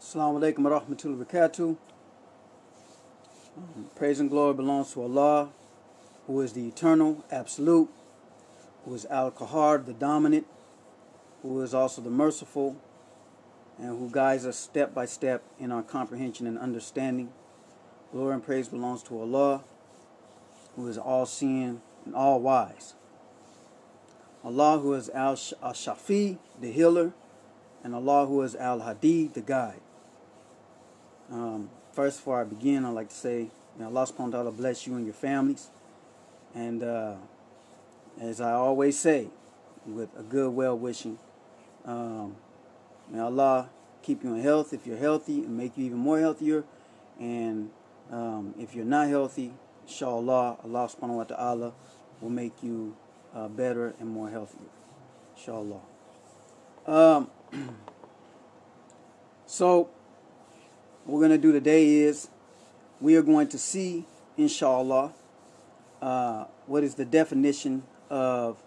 Assalamu alaikum wa rahmatullahi wa barakatuh. Praise and glory belongs to Allah, who is the eternal, absolute, who is Al-Qahar, the dominant, who is also the merciful, and who guides us step by step in our comprehension and understanding. Glory and praise belongs to Allah, who is all-seeing and all-wise. Allah, who is Al-Shafi, the healer, and Allah, who is Al-Hadi, the guide. First, before I begin, I'd like to say, may Allah subhanahu wa ta'ala bless you and your families. And as I always say, with a good well-wishing, may Allah keep you in health if you're healthy and make you even more healthier. And if you're not healthy, inshallah, Allah subhanahu wa ta'ala will make you better and more healthier. Inshallah. So, what we're going to do today is we are going to see, inshallah, what is the definition of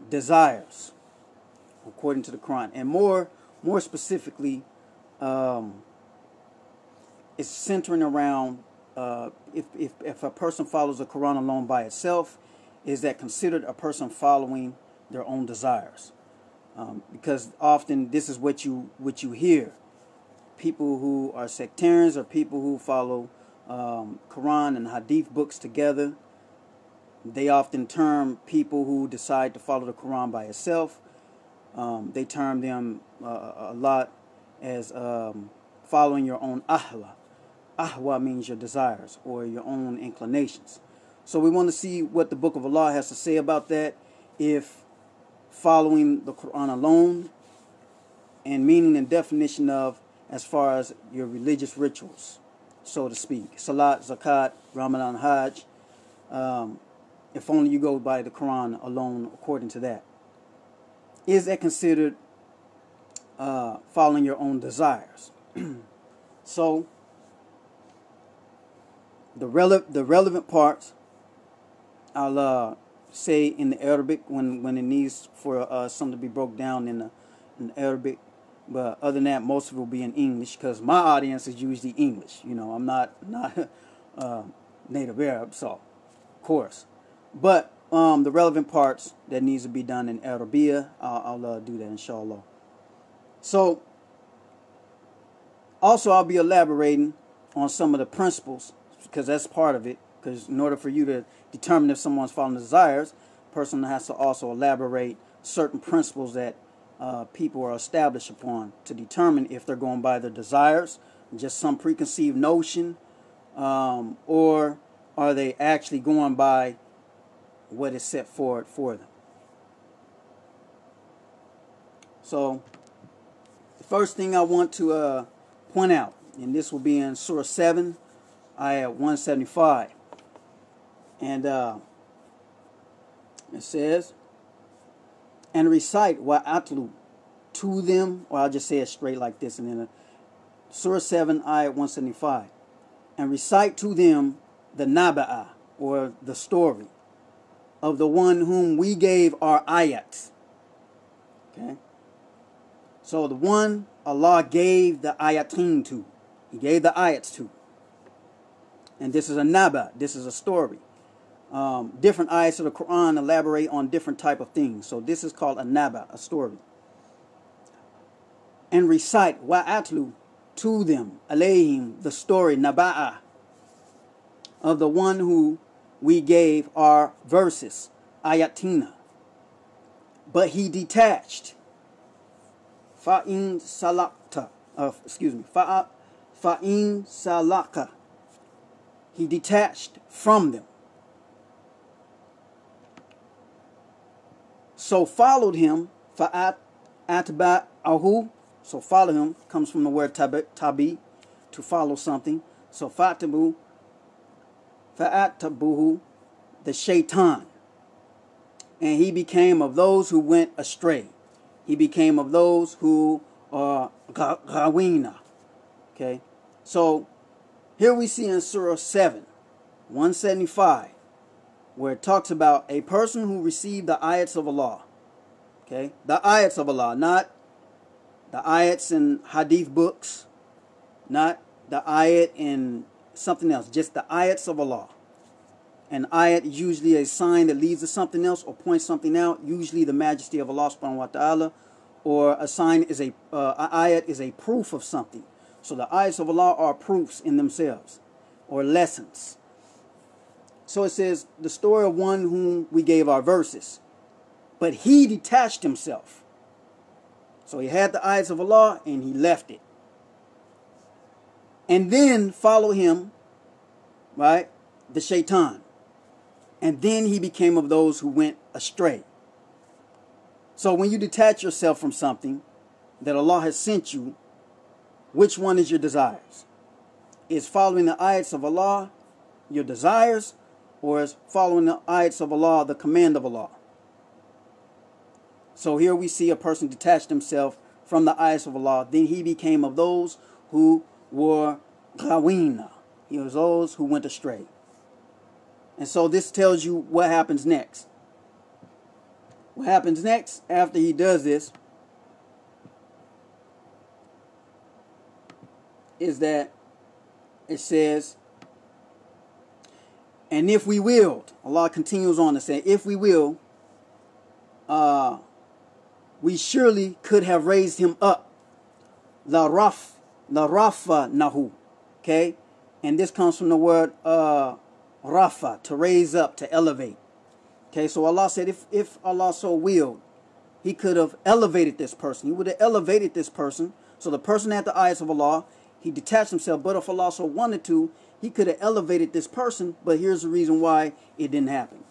desires according to the Quran. And more specifically, it's centering around if a person follows the Quran alone by itself, is that considered a person following their own desires? Because often this is what you hear. People who are sectarians or people who follow Quran and Hadith books together, they often term people who decide to follow the Quran by itself, they term them a lot as following your own AHWA. AHWA means your desires or your own inclinations. So we want to see what the Book of Allah has to say about that, if following the Quran alone, and meaning and definition of as far as your religious rituals, so to speak. Salat, Zakat, Ramadan, Hajj. If only you go by the Quran alone according to that. Is that considered following your own desires? So, the relevant parts, I'll say in the Arabic when it needs for something to be broke down in the Arabic. But other than that, most of it will be in English, because my audience is usually English. You know, I'm not native Arab, so of course. But the relevant parts that needs to be done in Arabiya, I'll do that, inshallah. So, also I'll be elaborating on some of the principles, because that's part of it. Because in order for you to determine if someone's following desires, a person has to also elaborate certain principles that people are established upon to determine if they're going by their desires, just some preconceived notion, or are they actually going by what is set forward for them. So, the first thing I want to point out, and this will be in Surah 7, ayah 175, and it says, and recite wa atlu to them, or I'll just say it straight like this, and then Surah 7, ayah 175, and recite to them the naba'a, or the story of the one whom we gave our ayats. Okay? So the one Allah gave the ayatin to, He gave the ayats to. And this is a naba, this is a story. Different ayats of the Quran elaborate on different type of things. So this is called a naba, a story. And recite wa atlu to them, alayhim, the story, naba'a, of the one who we gave our verses, ayatina. But he detached. Fa'in salakta. Fa'in salaka. He detached from them. So followed him, fa'at atba'ahu. So follow him comes from the word tabi, to follow something. So fa'atabuhu, the shaitan. And he became of those who went astray. He became of those who are gawina. Okay? So, here we see in Surah 7, 175, where it talks about a person who received the ayats of Allah. Okay? The ayats of Allah, not the ayats in hadith books, Not the ayat and something else, just the ayats of Allah. An ayat is usually a sign that leads to something else or points something out, usually the majesty of Allah subhanahu wa ta'ala, or a sign is a ayat is a proof of something. So the ayats of Allah are proofs in themselves, or lessons. So it says, the story of one whom we gave our verses, but he detached himself. So he had the ayats of Allah and he left it. And then follow him, right, the shaitan. And then he became of those who went astray. So when you detach yourself from something that Allah has sent you, which one is your desires? Is following the ayats of Allah your desires, or is following the ayats of Allah the command of Allah? So here we see a person detached himself from the ayats of Allah. Then he became of those who were ghawina. He was those who went astray. And so this tells you what happens next. What happens next after he does this is that it says, and if we willed, Allah continues on to say, if we will, we surely could have raised him up. La rafa nahu. Okay? And this comes from the word rafa, to raise up, to elevate. Okay, so Allah said if Allah so willed, he could have elevated this person. He would have elevated this person. So the person had the ayats of Allah, he detached himself, but if Allah so wanted to, he could have elevated this person, but here's the reason why it didn't happen.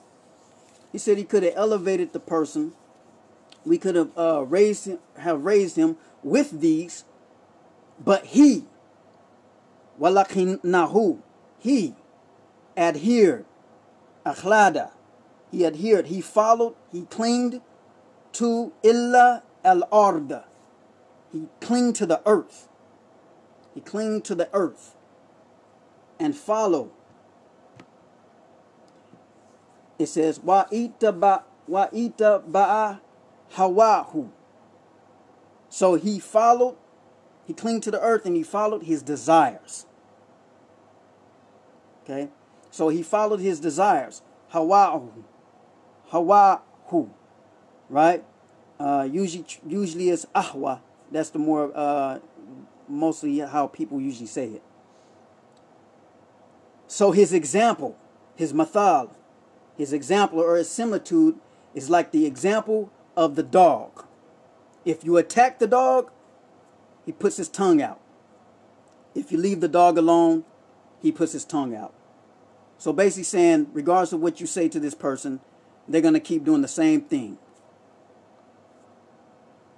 He said he could have elevated the person. We could have raised him with these, but he, walakinahu, he adhered, akhlada, he adhered, he followed, he clinged to illa al-arda. He clinged to the earth. He clinged to the earth and followed. It says, wa'ita ba'a hawahu. So he followed, he clinged to the earth and he followed his desires. Okay? So he followed his desires. Hawahu. Right? Usually it's AHWA. That's the more, mostly how people usually say it. So his example, his mathal, his example or his similitude is like the example of the dog. If you attack the dog, he puts his tongue out. If you leave the dog alone, he puts his tongue out. So basically saying, regardless of what you say to this person, they're going to keep doing the same thing.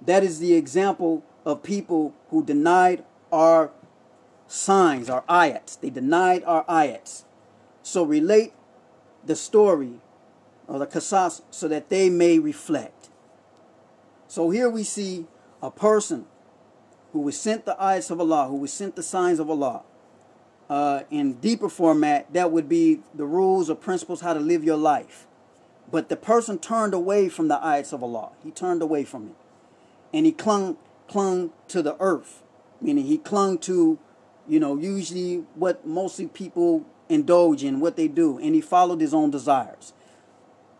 That is the example of people who denied our signs, our ayats. They denied our ayats. So relate the story or the qasas so that they may reflect. So here we see a person who was sent the ayats of Allah, who was sent the signs of Allah. In deeper format, that would be the rules or principles how to live your life. But the person turned away from the ayats of Allah. He turned away from it. And he clung to the earth. Meaning he clung to, usually what mostly people indulge in, what they do. And he followed his own desires.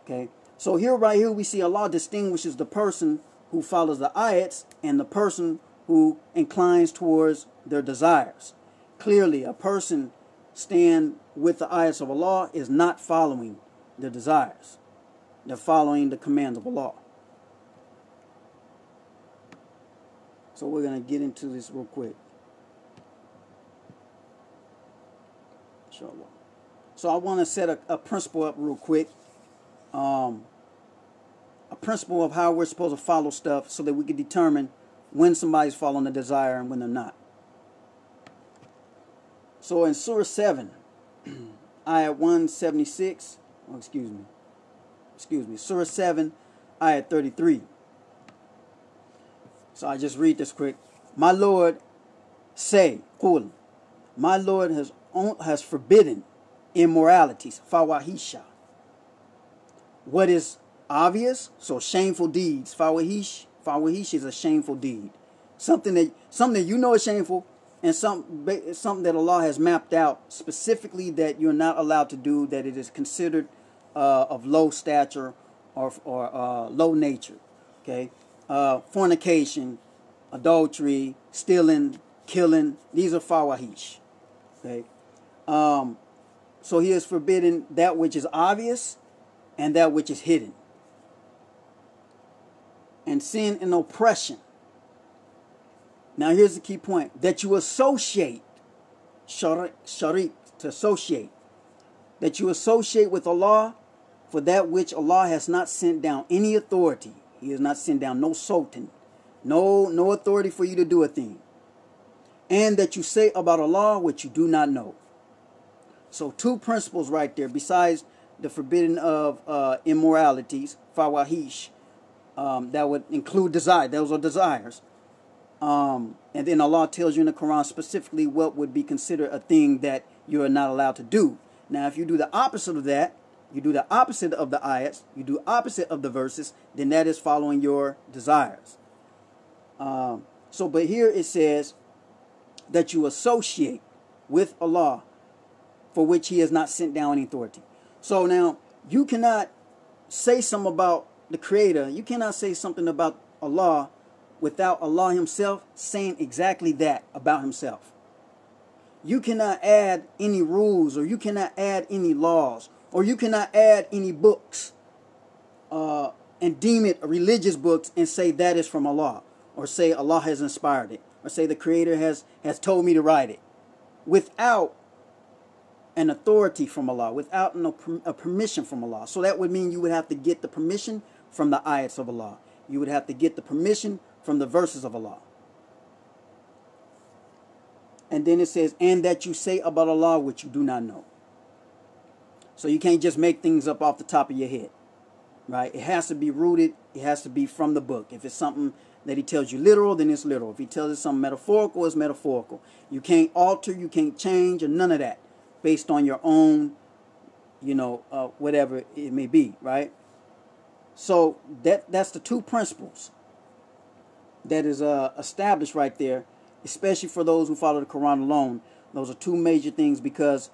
Okay. So right here we see Allah distinguishes the person who follows the ayats and the person who inclines towards their desires. Clearly, a person stand with the ayats of Allah is not following their desires. They're following the commands of Allah. So we're going to get into this real quick. Inshallah. So I want to set a principle up real quick. A principle of how we're supposed to follow stuff so that we can determine when somebody's following the desire and when they're not. So in Surah 7, ayat 176, Surah 7, ayat 33. So I just read this quick. My Lord, say, qul, my Lord has forbidden immoralities, fawahisha. What is obvious? So shameful deeds. Fawahish is a shameful deed. Something that you know is shameful, and something that Allah has mapped out specifically that you're not allowed to do, that it is considered of low stature or low nature. Okay, fornication, adultery, stealing, killing. These are fawahish. Okay, so he has forbidden that which is obvious and that which is hidden. And sin and oppression. Now here's the key point. That you associate, sharik, to associate. That you associate with Allah for that which Allah has not sent down any authority. He has not sent down no sultan. No authority for you to do a thing. And that you say about Allah what you do not know. So 2 principles right there, besides the forbidding of immoralities, fawahish, that would include desire. Those are desires. And then Allah tells you in the Quran specifically what would be considered a thing that you are not allowed to do. Now, if you do the opposite of that, you do the opposite of the ayats, you do opposite of the verses, then that is following your desires. But here it says that you associate with Allah for which He has not sent down any authority. So now, you cannot say something about the Creator. You cannot say something about Allah without Allah Himself saying exactly that about Himself. You cannot add any rules, or you cannot add any laws, or you cannot add any books and deem it religious books and say that is from Allah, or say Allah has inspired it, or say the Creator has told me to write it, without an authority from Allah, without a permission from Allah. So that would mean you would have to get the permission from the ayats of Allah. You would have to get the permission from the verses of Allah. And then it says, and that you say about Allah what you do not know. So you can't just make things up off the top of your head, right? It has to be rooted. It has to be from the book. If it's something that He tells you literal, then it's literal. If He tells you something metaphorical, it's metaphorical. You can't alter, you can't change, or none of that based on your own, whatever it may be, right? So that's the 2 principles that is established right there, especially for those who follow the Quran alone. Those are 2 major things, because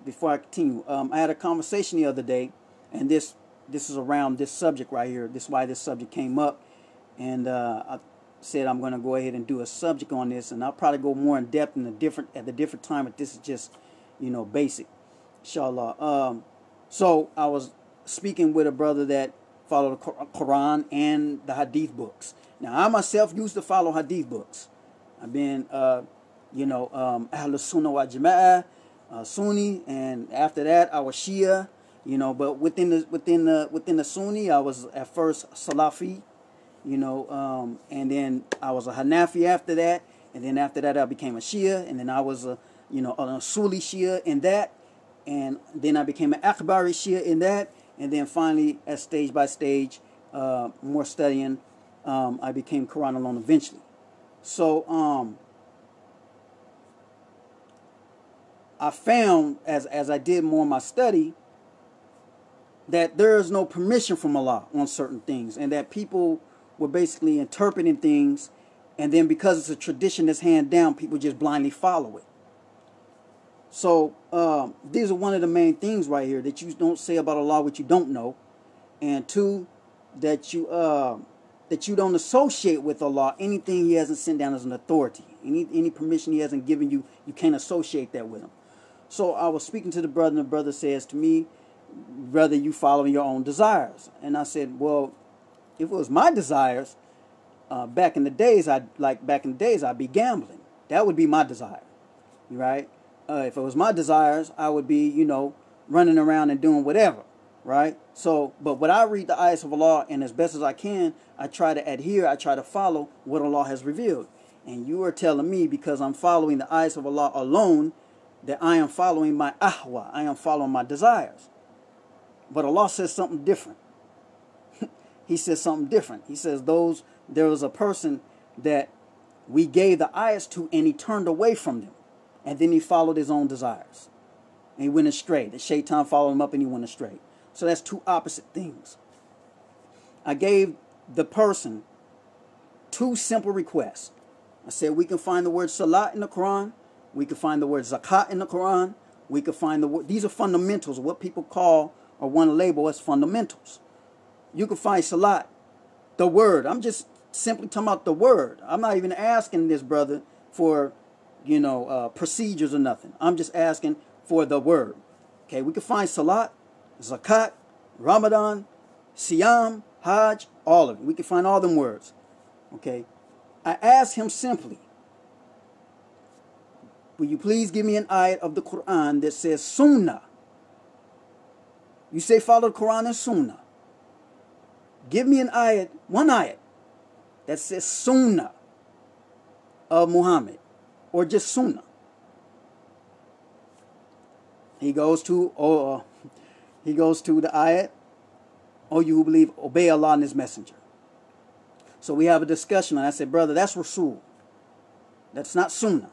before I continue, I had a conversation the other day, and this is around this subject right here. This is why this subject came up, and I said I'm going to go ahead and do a subject on this, and I'll probably go more in depth at the different time, but this is just basic, inshallah. So I was speaking with a brother that followed the Quran and the hadith books. Now, I myself used to follow hadith books. I've been, Ahl Sunnah wa Jama'ah, Sunni, and after that I was Shia. But within the Sunni, I was at first Salafi, and then I was a Hanafi after that, and then after that I became a Shia, and then I was an Usuli Shia in that, and then I became an Akhbari Shia in that, and then finally, as stage by stage, more studying, I became Quran alone eventually. So I found, as I did more of my study, that there is no permission from Allah on certain things, and that people were basically interpreting things, and then because it's a tradition that's handed down, people just blindly follow it. So these are one of the main things right here, that you don't say about Allah what you don't know, and 2, that you don't associate with Allah anything He hasn't sent down as an authority. Any permission He hasn't given you, you can't associate that with Him. So I was speaking to the brother, and the brother says to me, "Brother, you following your own desires?" And I said, "Well, if it was my desires, back in the days, I'd be gambling. That would be my desire, right? If it was my desires, I would be, running around and doing whatever, right? So, but when I read the ayahs of Allah, and as best as I can, I try to adhere, I try to follow what Allah has revealed. And you are telling me, because I'm following the ayahs of Allah alone, that I am following my AHWA, I am following my desires. But Allah says something different. He says something different. He says there was a person that we gave the ayahs to, and he turned away from them. And then he followed his own desires. And he went astray. The shaitan followed him up, and he went astray. So that's 2 opposite things. I gave the person 2 simple requests. I said we can find the word salat in the Quran. We can find the word zakat in the Quran. We can find the word, these are fundamentals, what people call or want to label as fundamentals. You can find salat, the word. I'm just simply talking about the word. I'm not even asking this brother for, procedures or nothing. I'm just asking for the word. Okay, we can find salat, zakat, Ramadan, siyam, hajj, all of it. We can find all them words. Okay, I asked him simply, will you please give me an ayat of the Quran that says sunnah? You say follow the Quran and sunnah. Give me an ayat, one ayat, that says sunnah of Muhammad, or just sunnah. He goes to the ayat, "O you who believe, obey Allah and His Messenger." So we have a discussion, and I said, brother, that's Rasul. That's not sunnah.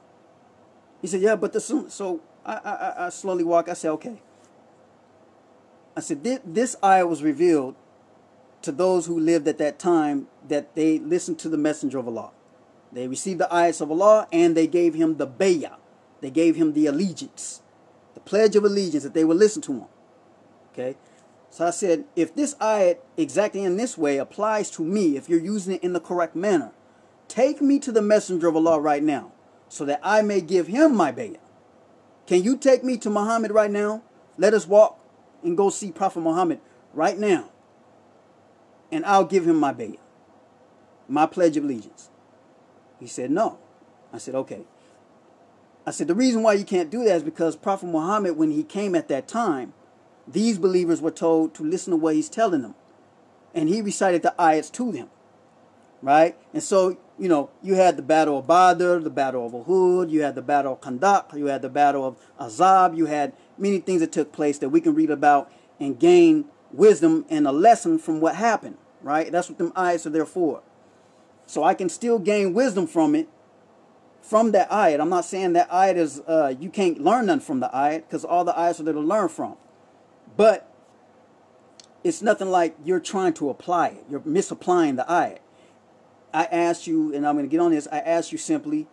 He said, yeah, but the sunnah. So I slowly walk. I said, okay. I said, this ayah was revealed to those who lived at that time, that they listened to the Messenger of Allah. They received the ayahs of Allah, and they gave him the bay'ah. They gave him the allegiance, the pledge of allegiance, that they would listen to him. Okay? So I said, if this ayat exactly in this way applies to me, if you're using it in the correct manner, take me to the Messenger of Allah right now, so that I may give him my bay'ah. Can you take me to Muhammad right now? Let us walk and go see Prophet Muhammad right now, and I'll give him my bay'ah, my pledge of allegiance. He said, no. I said, okay. I said, the reason why you can't do that is because Prophet Muhammad, when he came at that time, these believers were told to listen to what he's telling them. And he recited the ayats to them. Right? And so, you had the battle of Badr, the battle of Uhud, you had the battle of Khandaq, you had the battle of Azab, you had many things that took place that we can read about and gain wisdom and a lesson from what happened. Right? That's what them ayats are there for. So I can still gain wisdom from it, from that ayat. I'm not saying that ayat is, you can't learn nothing from the ayat, because all the ayats are there to learn from. But it's nothing like you're trying to apply it. You're misapplying the ayat. I asked you, and I'm going to get on this, I asked you simply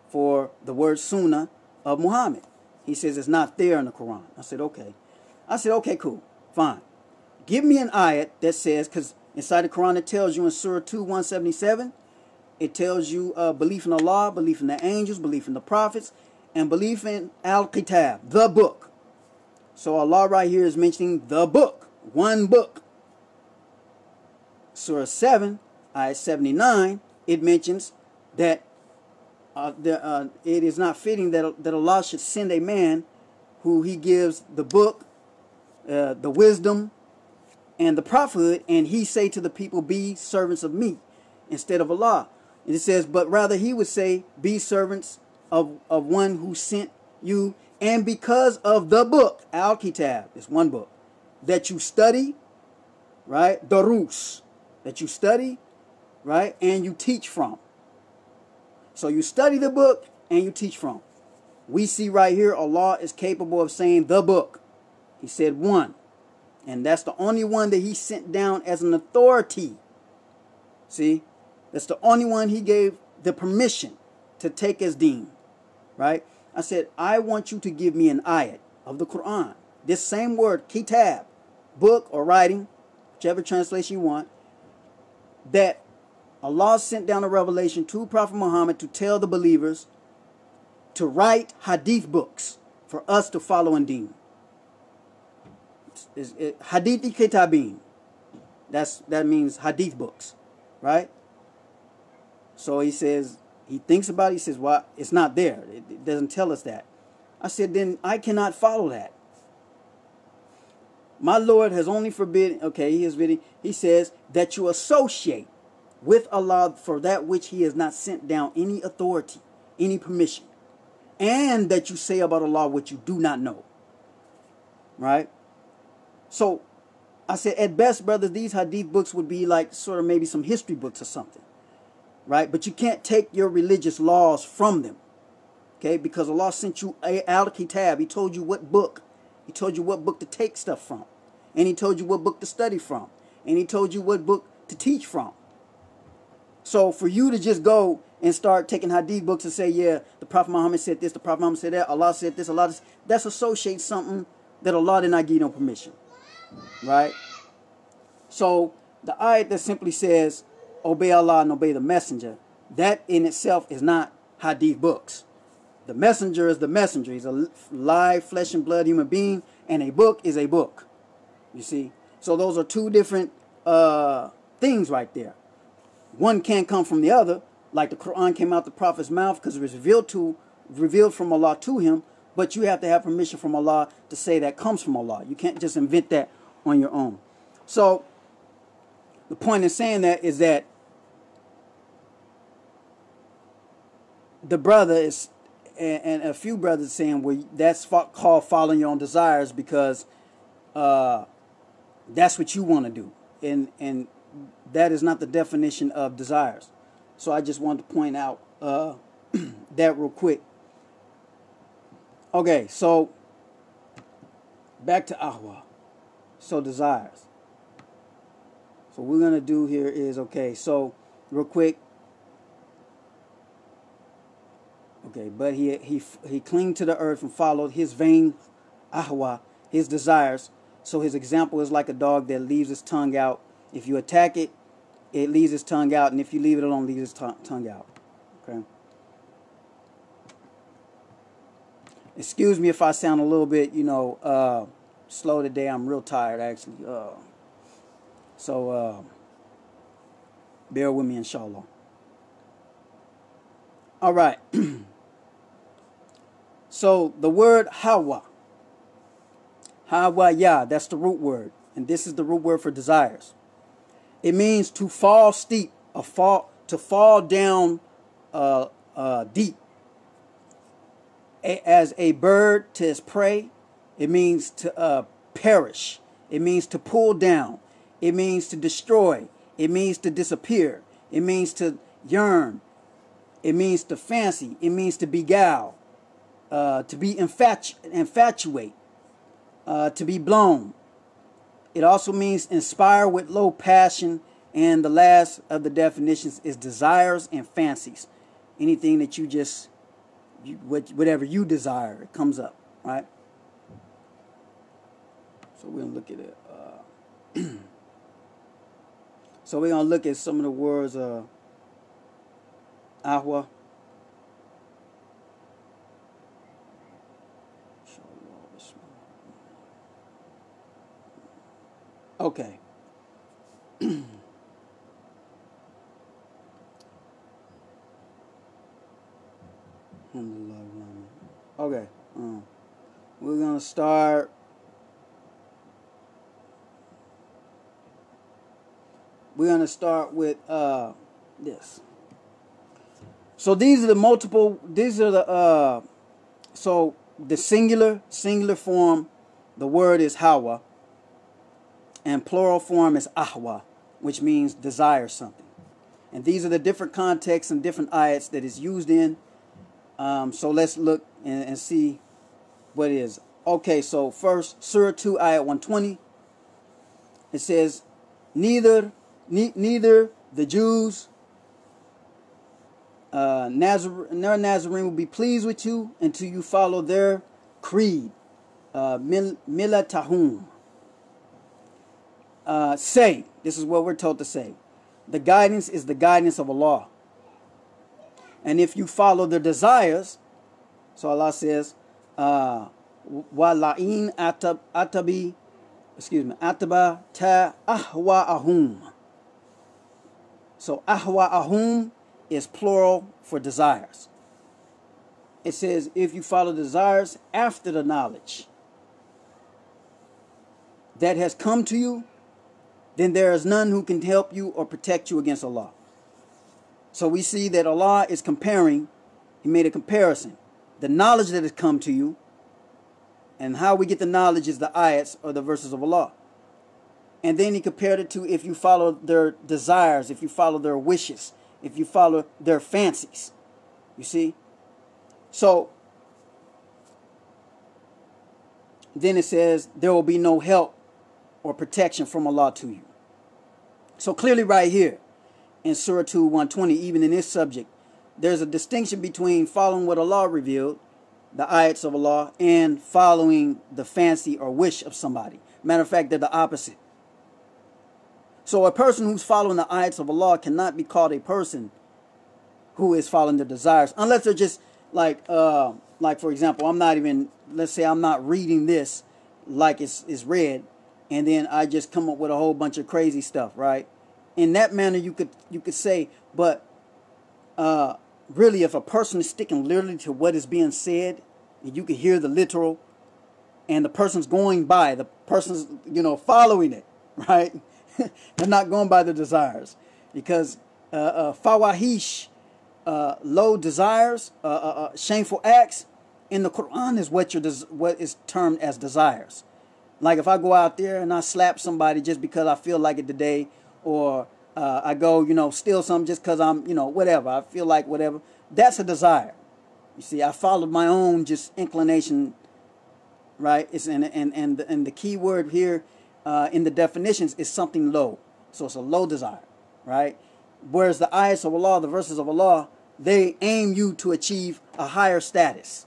for the word sunnah of Muhammad. He says it's not there in the Quran. I said, okay. I said, okay, cool, fine. Give me an ayat that says, because inside the Quran it tells you in Surah 2, 177, it tells you belief in Allah, belief in the angels, belief in the prophets, and belief in Al-Kitab, the book. So Allah right here is mentioning the book, one book. Surah 7, ayat 79, it mentions that it is not fitting that Allah should send a man who He gives the book, the wisdom, and the prophethood, and He say to the people, be servants of me, instead of Allah. And it says, but rather He would say, be servants of one who sent you, and because of the book, Al-Kitab, it's one book, that you study, right? Darus, that you study, right? And you teach from. So you study the book and you teach from. We see right here, Allah is capable of saying the book. He said one. And that's the only one that He sent down as an authority. See? That's the only one He gave the permission to take as deen. Right? I said, I want you to give me an ayat of the Quran. This same word, kitab, book or writing, whichever translation you want, that Allah sent down a revelation to Prophet Muhammad to tell the believers to write hadith books for us to follow in deen. Hadithi kitabin. That means hadith books. Right? So he says, he thinks about it, he says, well, it's not there. It doesn't tell us that. I said, then I cannot follow that. My Lord has only forbidden, okay, he says that you associate with Allah for that which He has not sent down any authority, any permission, and that you say about Allah what you do not know. Right? So I said, at best, brothers, these hadith books would be like sort of maybe some history books or something. Right? But you can't take your religious laws from them. Okay? Because Allah sent you Al-Kitab. He told you what book. He told you what book to take stuff from. And He told you what book to study from. And He told you what book to teach from. So for you to just go and start taking hadith books and say, yeah, the Prophet Muhammad said this, the Prophet Muhammad said that, Allah said this, Allah this, that's associate something that Allah did not give no permission. Right? So the ayat that simply says, obey Allah and obey the messenger, that in itself is not hadith books. The messenger is the messenger. He's a live flesh and blood human being, and a book is a book. You see? So those are two different things right there. One can't come from the other, like the Quran came out the Prophet's mouth because it was revealed from Allah to him, but you have to have permission from Allah to say that comes from Allah. You can't just invent that on your own. So the point in saying that is that the brother is, and a few brothers saying, well, that's called following your own desires because that's what you want to do. And that is not the definition of desires. So I just wanted to point out that real quick. Okay, so back to AHWA. So desires. So what we're going to do here is, okay, so real quick. Okay, but he clinged to the earth and followed his vain AHWA, his desires. So his example is like a dog that leaves its tongue out. If you attack it, it leaves its tongue out, and if you leave it alone, it leaves its tongue out. Okay. Excuse me if I sound a little bit, slow today. I'm real tired, actually. So bear with me, inshallah. All right. So the word hawa. Hawa ya, that's the root word. And this is the root word for desires. It means to fall steep, to fall down deep. As a bird to its prey, it means to perish. It means to pull down. It means to destroy. It means to disappear. It means to yearn. It means to fancy. It means to beguile. To be infatuate. To be blown. It also means inspire with low passion. And the last of the definitions is desires and fancies. Anything that you just, whatever you desire, it comes up, right? So we're going to look at it. So we're going to look at some of the words AHWA. Okay. Okay. We're going to start. We're going to start with this. So these are the so the singular form, the word is hawa, and plural form is ahwa, which means desire something. And these are the different contexts and different ayats that is used in. So let's look and see what it is. Okay, so first, Surah 2, ayat 120. It says, neither the Jews Nazarene will be pleased with you until you follow their creed. Millatahum. Say, this is what we're told to say. The guidance is the guidance of Allah. And if you follow their desires, so Allah says, وَلَئِنْ ataba ta ahwa'ahum. So ahwa'ahum is plural for desires. It says, if you follow desires after the knowledge that has come to you, then there is none who can help you or protect you against Allah. So we see that Allah is comparing, He made a comparison. The knowledge that has come to you, and how we get the knowledge is the ayats or the verses of Allah. And then He compared it to if you follow their desires, if you follow their wishes, if you follow their fancies. You see? So, then it says, there will be no help or protection from Allah to you. So clearly right here, in Surah 2, 120, even in this subject, there's a distinction between following what Allah revealed, the ayats of Allah, and following the fancy or wish of somebody. Matter of fact, they're the opposite. So a person who's following the ayats of Allah cannot be called a person who is following their desires, unless they're just like for example, let's say I'm not reading this like it's read, and then I just come up with a whole bunch of crazy stuff, right? In that manner, you could say, but really, if a person is sticking literally to what is being said, and you can hear the literal, and the person's going by, the person's following it, right? They're not going by the desires, because fawahish, low desires, shameful acts in the Quran is what is termed as desires. Like if I go out there and I slap somebody just because I feel like it today, or I go, steal something just because I'm, whatever, I feel like whatever, that's a desire. You see, I followed my own just inclination, right? It's and the key word here in the definitions is something low. So it's a low desire, right? Whereas the ayats of Allah, the verses of Allah, they aim you to achieve a higher status.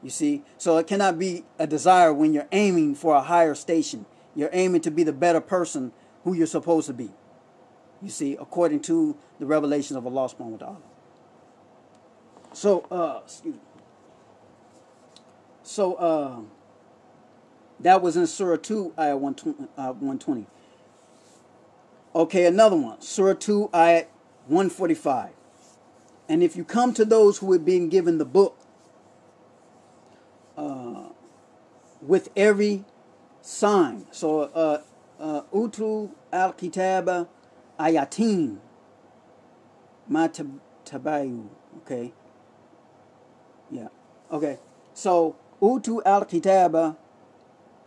You see, so it cannot be a desire when you're aiming for a higher station. You're aiming to be the better person who you're supposed to be. You see, according to the revelations of Allah subhanahu wa ta'ala. So, excuse me. So, that was in Surah 2, ayat 120. Okay, another one. Surah 2, ayat 145. And if you come to those who have been given the book with every sign. So, Utu al-Kitaba ayatin ma tabayu. Okay. Yeah. Okay. So, Utu al-Kitaba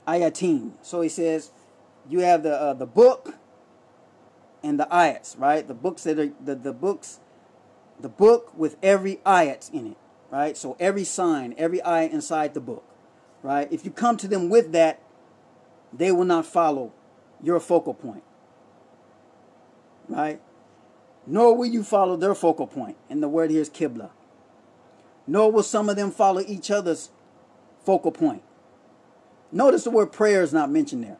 ayatin. So he says, you have the book and the ayats, right? The books that are the book with every ayat in it, right? So every sign, every ayat inside the book, right? If you come to them with that, they will not follow your focal point, right? Nor will you follow their focal point. And the word here is Qibla. Nor will some of them follow each other's focal point. Notice the word prayer is not mentioned there.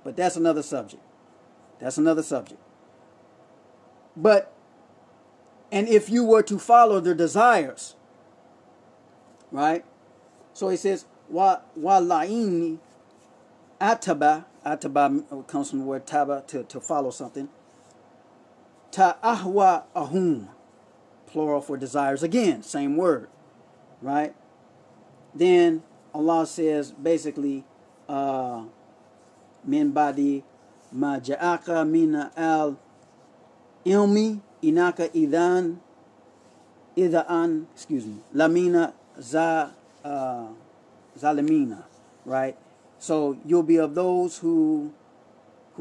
But that's another subject. That's another subject. But, and if you were to follow their desires, right? So he says, Wa'la'ini ataba. Ataba comes from the word taba, to follow something. Ta'ahwa ahum, plural for desires. Again, same word, right? Then Allah says, basically, min badi ma ja'aka mina al ilmi inaka idhan lamina zalimina, right? So you'll be of those who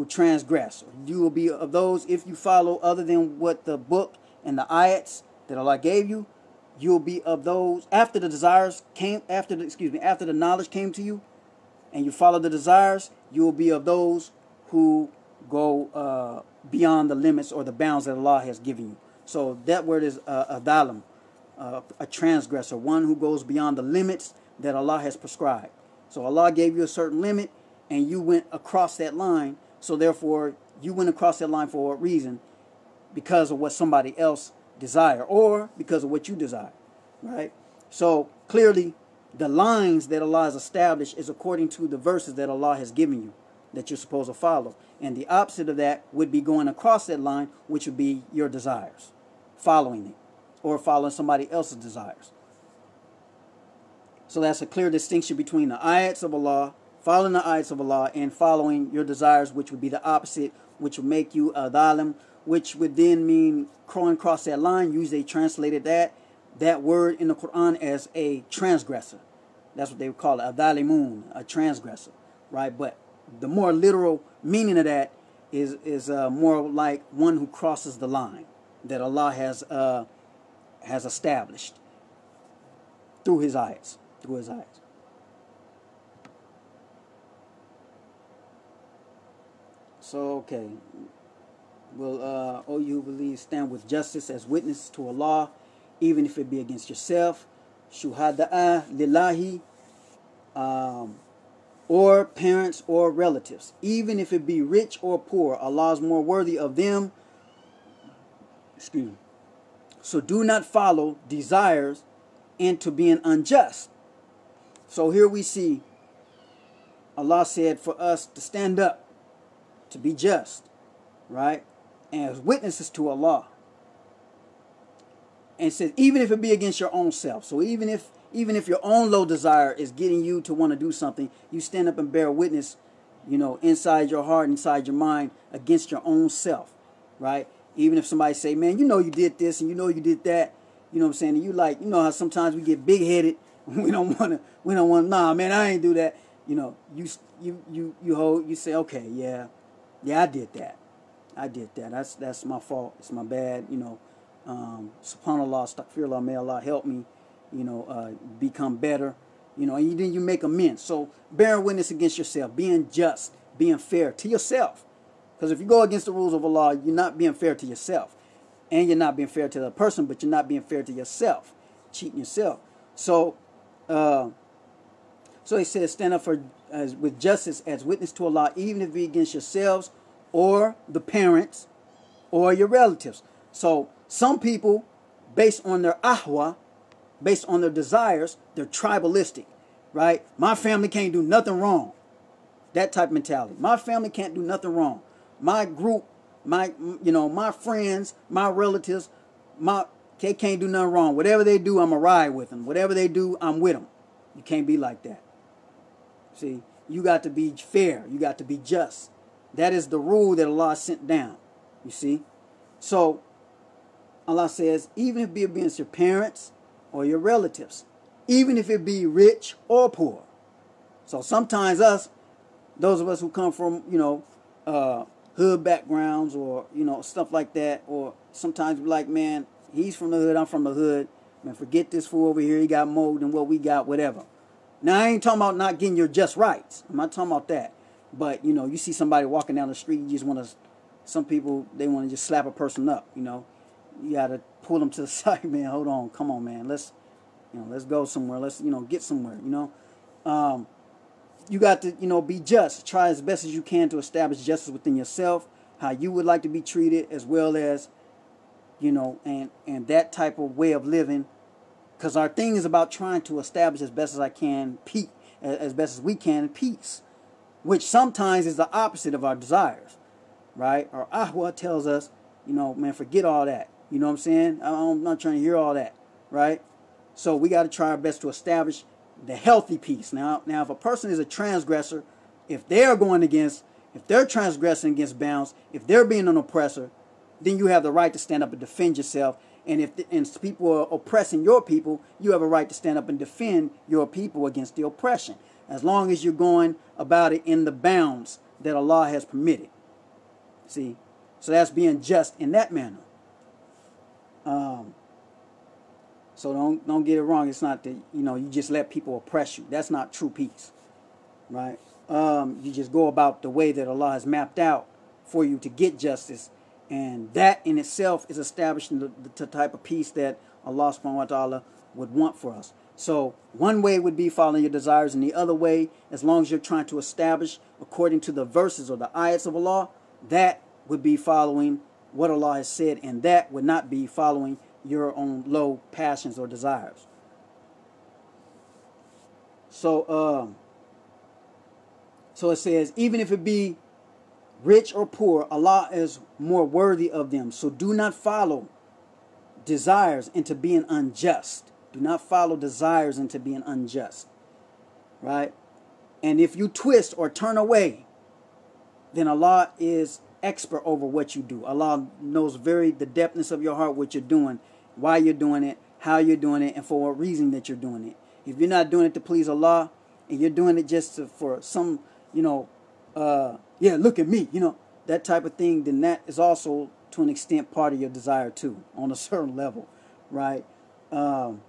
transgress. You will be of those, if you follow other than what the book and the ayats that Allah gave you, you'll be of those after the desires came, after the knowledge came to you, and you follow the desires, you will be of those who go beyond the limits or the bounds that Allah has given you. So that word is a dalim, a transgressor, one who goes beyond the limits that Allah has prescribed. So Allah gave you a certain limit, and you went across that line. So therefore, you went across that line for a reason, because of what somebody else desire, or because of what you desire, right? So clearly, the lines that Allah has established is according to the verses that Allah has given you that you're supposed to follow. And the opposite of that would be going across that line, which would be your desires, following it, or following somebody else's desires. So that's a clear distinction between the ayats of Allah, following the ayats of Allah, and following your desires, which would be the opposite, which would make you a dhalim, which would then mean crawling across that line. Usually they translated that word in the Quran as a transgressor. That's what they would call it, a dhalimun, a transgressor, right? But the more literal meaning of that is more like one who crosses the line that Allah has established through His ayats. So, okay. Will O you who believe stand with justice as witness to Allah even if it be against yourself. Shuhada'a lillahi, or parents or relatives, even if it be rich or poor. Allah is more worthy of them. Excuse me. So do not follow desires into being unjust. So here we see Allah said for us to stand up, to be just, right? And as witnesses to Allah. And says, even if it be against your own self. So even if your own low desire is getting you to want to do something, you stand up and bear witness, inside your heart, inside your mind, against your own self, right? Even if somebody say, man, you did this and you did that, you know what I'm saying? And you how sometimes we get big-headed. We don't want, nah, man, I ain't do that. You say, okay, yeah, I did that. That's my fault. It's my bad, subhanAllah, astaghfirullah, may Allah help me, become better, and then you make amends. So bearing witness against yourself, being just, being fair to yourself. Because if you go against the rules of Allah, you're not being fair to yourself. And you're not being fair to the person, but you're not being fair to yourself, cheating yourself. So he says, stand up with justice as witness to Allah, even if it be against yourselves or the parents or your relatives. So some people, based on their AHWA, based on their desires, they're tribalistic, right? My family can't do nothing wrong. That type of mentality. My family can't do nothing wrong. My group, my friends, my relatives, they can't do nothing wrong. Whatever they do, I'm a ride with them. Whatever they do, I'm with them. You can't be like that. See, you got to be fair. You got to be just. That is the rule that Allah sent down. You see? So, Allah says, even if it be against your parents or your relatives, even if it be rich or poor. So sometimes those of us who come from, hood backgrounds or, stuff like that, or sometimes we're like, man, he's from the hood, I'm from the hood. Man, forget this fool over here. He got more than what we got, whatever. Now, I ain't talking about not getting your just rights. I'm not talking about that. But, you see somebody walking down the street, you just want to, some people, they want to just slap a person up, You got to pull them to the side, man. Hold on. Come on, man. Let's go somewhere. Let's, get somewhere, You got to, be just. Try as best as you can to establish justice within yourself, how you would like to be treated, as well as, and that type of way of living. Because our thing is about trying to establish as best as I can, as best as we can, peace, which sometimes is the opposite of our desires, right? Our AHWA tells us, man, forget all that. You know what I'm saying? I'm not trying to hear all that, right? So we got to try our best to establish the healthy peace. Now, if a person is a transgressor, if they're transgressing against bounds, if they're being an oppressor, then you have the right to stand up and defend yourself. And if people are oppressing your people, you have a right to stand up and defend your people against the oppression, as long as you're going about it in the bounds that Allah has permitted. See, so that's being just in that manner. So don't get it wrong. It's not that you just let people oppress you. That's not true peace, right? You just go about the way that Allah has mapped out for you to get justice. And that in itself is establishing the type of peace that Allah subhanahu wa ta'ala would want for us. So one way would be following your desires, and the other way, as long as you're trying to establish according to the verses or the ayats of Allah, that would be following what Allah has said, and that would not be following your own low passions or desires. So it says, even if it be rich or poor, Allah is more worthy of them. So do not follow desires into being unjust. Do not follow desires into being unjust. Right? And if you twist or turn away, then Allah is expert over what you do. Allah knows the depthness of your heart, what you're doing, why you're doing it, how you're doing it, and for what reason that you're doing it. If you're not doing it to please Allah, and you're doing it just for some, look at me, that type of thing, then that is also, to an extent, part of your desire too, on a certain level, right? You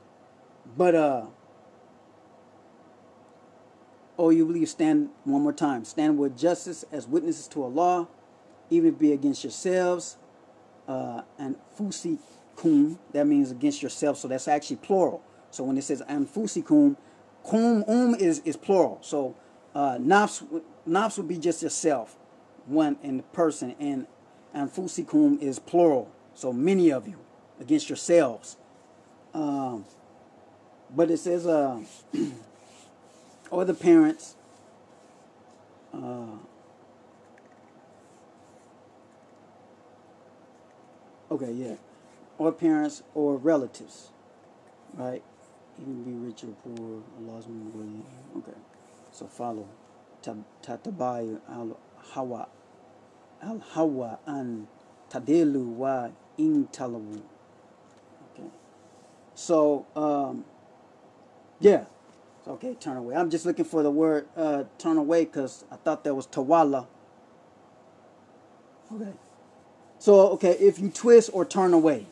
believe, stand one more time. Stand with justice as witnesses to Allah, even if it be against yourselves, and anfusikum, that means against yourself. So that's actually plural. So when it says anfusikum, kum is plural. So nafs would be just yourself, one in the person, and anfusikum is plural. So many of you against yourselves. But it says or the parents. Okay, yeah. Or parents or relatives, right? Even be rich or poor, Allah's will. Okay, so follow. Tatabayu al-hawa an tadilu wa in talawu. Okay, so yeah. Okay, turn away. I'm just looking for the word turn away because I thought that was tawalla. Okay. So, okay, if you twist or turn away,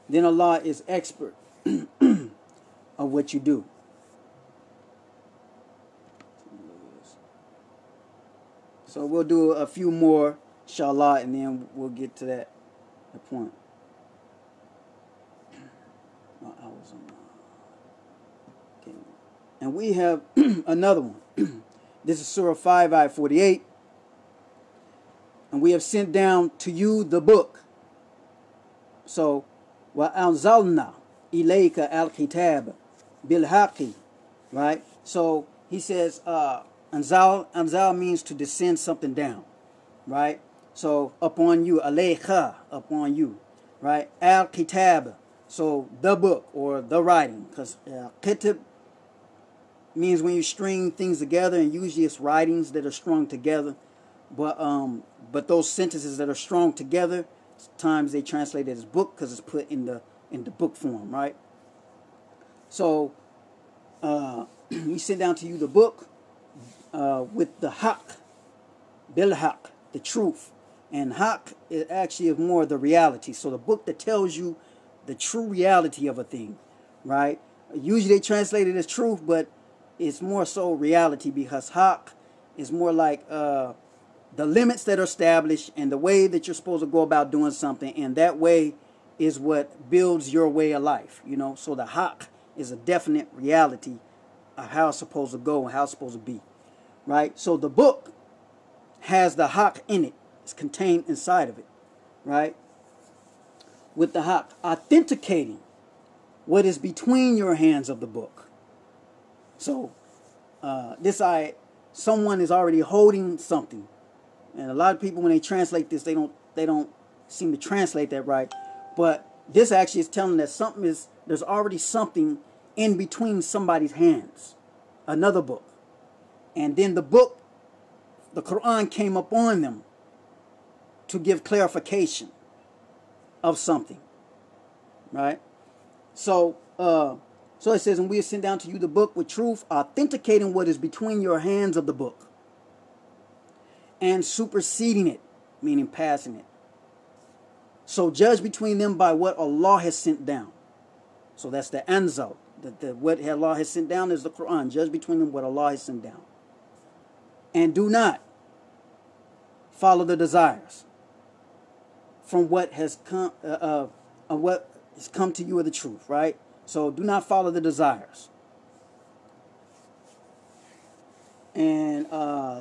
then Allah is expert of what you do. So we'll do a few more, inshallah, and then we'll get to that point. Okay. And we have another one. This is Surah 5, ayat 48. And we have sent down to you the book. So, وَأَنزَلْنَا إِلَيْكَ الْكِتَابَ بِالْحَقِّ. Right? So, he says, anzal means to descend something down. Right? So, upon you, alayka, upon you. Right? Al-kitab. So, the book or the writing. Because kitab means when you string things together, and usually it's writings that are strung together. But those sentences that are strung together, sometimes they translate it as book because it's put in the book form, right? So we send down to you the book with the haq, bil haq, the truth, and haq is actually more the reality. So the book that tells you the true reality of a thing, right? Usually they translate it as truth, but it's more so reality because haq is more like the limits that are established and the way that you're supposed to go about doing something, and that way is what builds your way of life, you know. So the haq is a definite reality of how it's supposed to go and how it's supposed to be, right? So the book has the haq in it. It's contained inside of it, right? With the haq, authenticating what is between your hands of the book. So this ayat, someone is already holding something. And a lot of people, when they translate this, they don't seem to translate that right. But this actually is telling that there's already something in between somebody's hands, another book. And then the book, the Quran, came upon them to give clarification of something, right? So it says, and we have sent down to you the book with truth, authenticating what is between your hands of the book, and superseding it, meaning passing it. So judge between them by what Allah has sent down. So that's the anzal. What Allah has sent down is the Quran. Judge between them what Allah has sent down. And do not follow the desires from what has come to you of the truth, right? So do not follow the desires. And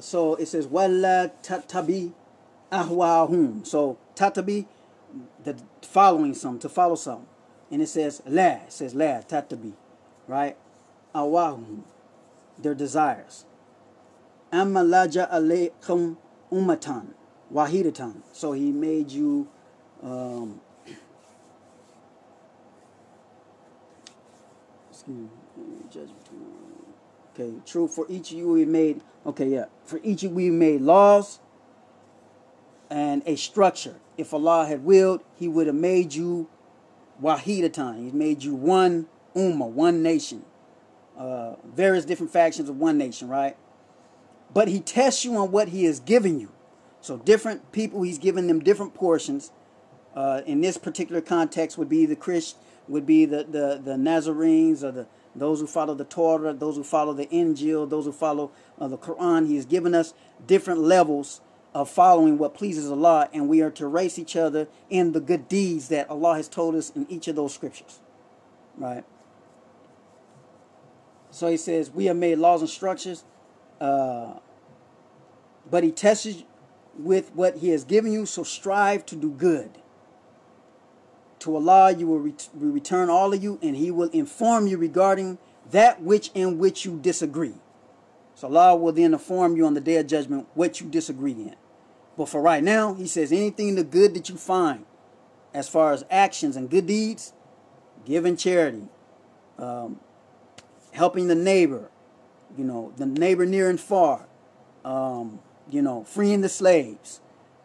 so it says, wala tatabi ahwahum. So tatabi, the following some, to follow some. And it says la, tatabi, right? Ahwahum, their desires. Amma laja alaykum ummatan wahidatan. So he made you excuse me, judge between. Okay, true. For each of you we made, okay, yeah. For each of you we made laws and a structure. If Allah had willed, He would have made you wahidatan. He made you one ummah, one nation. Various different factions of one nation, right? But He tests you on what He has given you. So different people, He's given them different portions. In this particular context would be the the Nazarenes, or those who follow the Torah, those who follow the Injil, those who follow the Quran. He has given us different levels of following what pleases Allah, and we are to race each other in the good deeds that Allah has told us in each of those scriptures. Right? So he says, we have made laws and structures, but he tests you with what he has given you, so strive to do good. To Allah you will return all of you, and he will inform you regarding that in which you disagree. So Allah will then inform you on the day of judgment what you disagree in. But for right now, he says, anything the good that you find as far as actions and good deeds, giving charity, helping the neighbor, the neighbor near and far, freeing the slaves,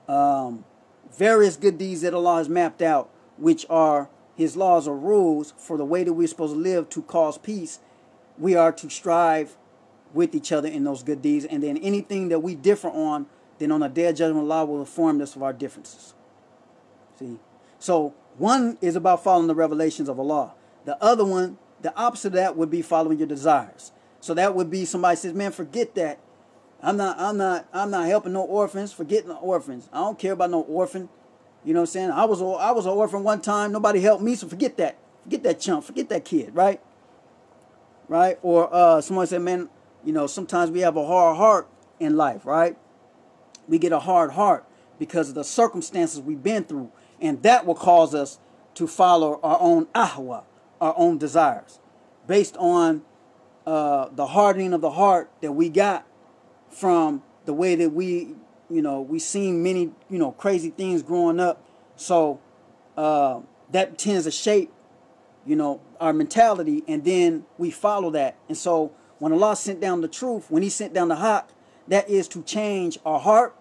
various good deeds that Allah has mapped out, which are his laws or rules for the way that we're supposed to live to cause peace. We are to strive with each other in those good deeds. And then anything that we differ on, then on the day of judgment, Allah will inform us of our differences. See? So one is about following the revelations of Allah. The other one, the opposite of that, would be following your desires. So that would be somebody says, man, forget that. I'm not helping no orphans. Forget the orphans. I don't care about no orphan. You know what I'm saying? I was an orphan one time. Nobody helped me, so forget that. Forget that chump. Forget that kid, right? Right? Or someone said, man, sometimes we have a hard heart in life, right? We get a hard heart because of the circumstances we've been through. And that will cause us to follow our own AHWA, our own desires. Based on the hardening of the heart that we got from the way that we seen many, crazy things growing up. So that tends to shape, our mentality, and then we follow that. And so when Allah sent down the truth, when he sent down the haqq, that is to change our heart.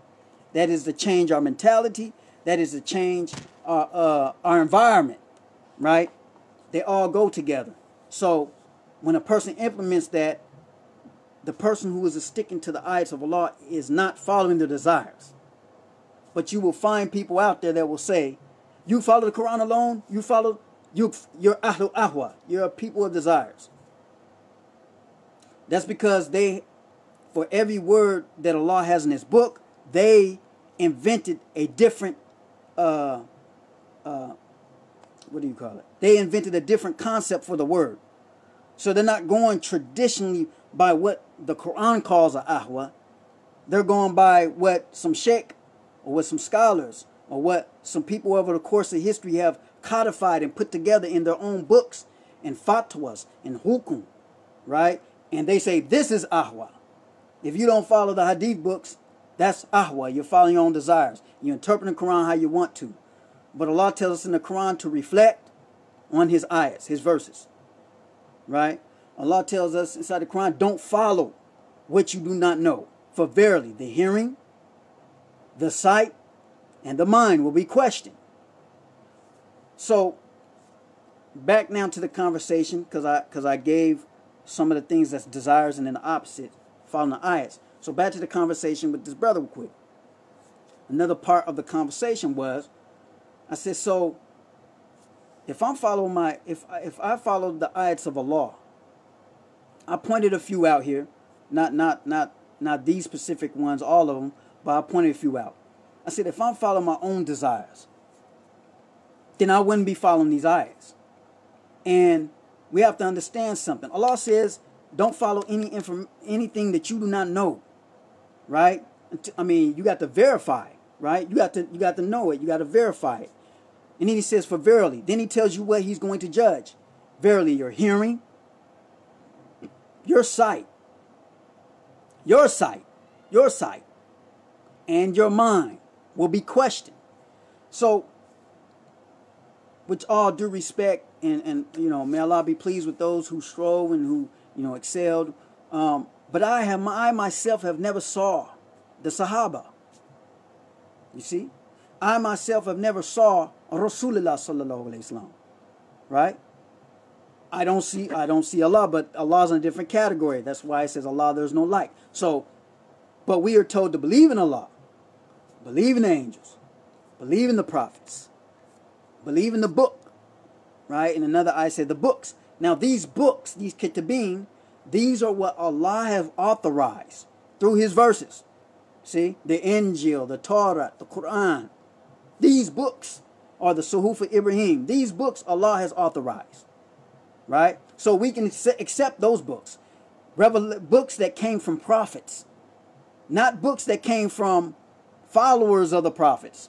That is to change our mentality. That is to change our environment, right? They all go together. So when a person implements that, the person who is sticking to the ayats of Allah is not following their desires. But you will find people out there that will say, you follow the Quran alone, you're AHWA, you're a people of desires. That's because for every word that Allah has in his book, they invented a different, what do you call it? They invented a different concept for the word. So they're not going traditionally by what the Quran calls a ahwa. They're going by what some sheikh or what some scholars or what some people over the course of history have codified and put together in their own books and fatwas and hukum, right? And they say this is ahwa. If you don't follow the hadith books, that's ahwa. You're following your own desires. You interpret the Quran how you want to. But Allah tells us in the Quran to reflect on his ayats, his verses, right? Allah tells us inside the Quran, don't follow what you do not know. For verily, the hearing, the sight, and the mind will be questioned. So, back now to the conversation, because I gave some of the things that's desires and then the opposite, following the ayats. So back to the conversation with this brother real quick. Another part of the conversation was, I said, so if I'm following if I follow the ayats of Allah, I pointed a few out here, not these specific ones, all of them, but I pointed a few out. I said, if I'm following my own desires, then I wouldn't be following these ayats. And we have to understand something. Allah says, don't follow anything that you do not know, right? I mean, you got to verify, right? You got to know it. You got to verify it. And then he says, for verily. Then he tells you what he's going to judge. Verily, your hearing, your sight, and your mind will be questioned. So, with all due respect, and may Allah be pleased with those who strove and who excelled. But I myself have never saw the Sahaba. You see, I myself have never saw Rasulullah sallallahu alaihi wasallam. Right? I don't see Allah, but Allah's in a different category. That's why it says Allah, there's no like. So, but we are told to believe in Allah, believe in the angels, believe in the prophets, believe in the book, right? And another ayah said the books. Now these books, these kitabeen, these are what Allah have authorized through his verses. See, the Injil, the Torah, the Quran. These books are the Suhuf of Ibrahim. These books Allah has authorized. Right? So we can accept those books. Books that came from prophets. Not books that came from followers of the prophets.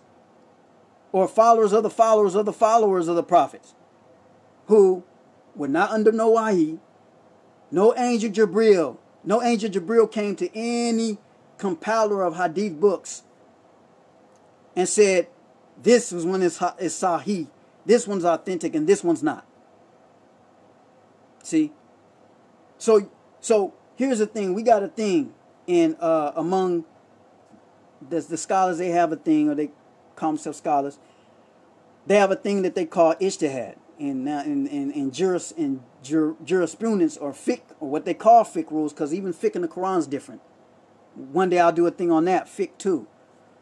Or followers of the followers of the followers of the prophets. Who were not under no wahi. No angel Jibril. No angel Jibril came to any compiler of hadith books and said, this one is sahih, this one's authentic, and this one's not. See? So here's the thing. We got a thing in among the scholars. They have a thing, or they call themselves scholars. They have a thing that they call ijtihad in jurisprudence or fiqh, or what they call fiqh rules, because even fiqh in the Quran is different. One day I'll do a thing on that, fiqh too.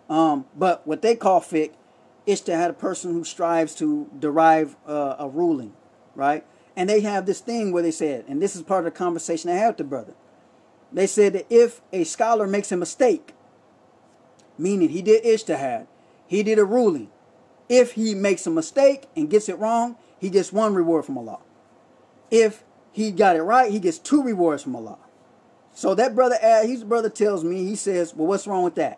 But what they call fiqh is to have a person who strives to derive a ruling, right? And they have this thing where they said, and this is part of the conversation I had with the brother. They said that if a scholar makes a mistake, meaning he did ijtihad, he did a ruling. If he makes a mistake and gets it wrong, he gets one reward from Allah. If he got it right, he gets 2 rewards from Allah. So that brother, his brother tells me, he says, well, what's wrong with that?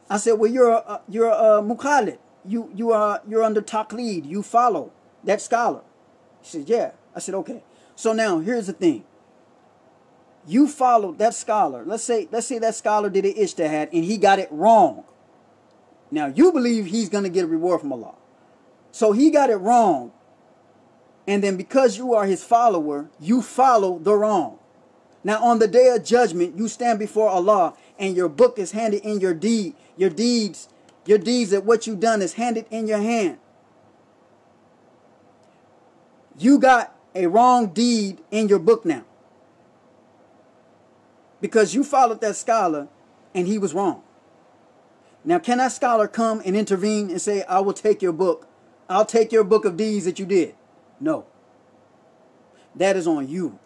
I said, well, you're a mukhalid. You're under taqlid. You follow that scholar. He said, yeah. I said, okay. So now here's the thing. You followed that scholar. Let's say that scholar did an ijtihad and he got it wrong. Now you believe he's going to get a reward from Allah. So he got it wrong. And then because you are his follower, you follow the wrong. Now on the day of judgment, you stand before Allah and your book is handed in your deeds that what you done is handed in your hand. You got a wrong deed in your book now. Because you followed that scholar and he was wrong. Now can that scholar come and intervene and say, I will take your book. I'll take your book of deeds that you did? No. That is on you.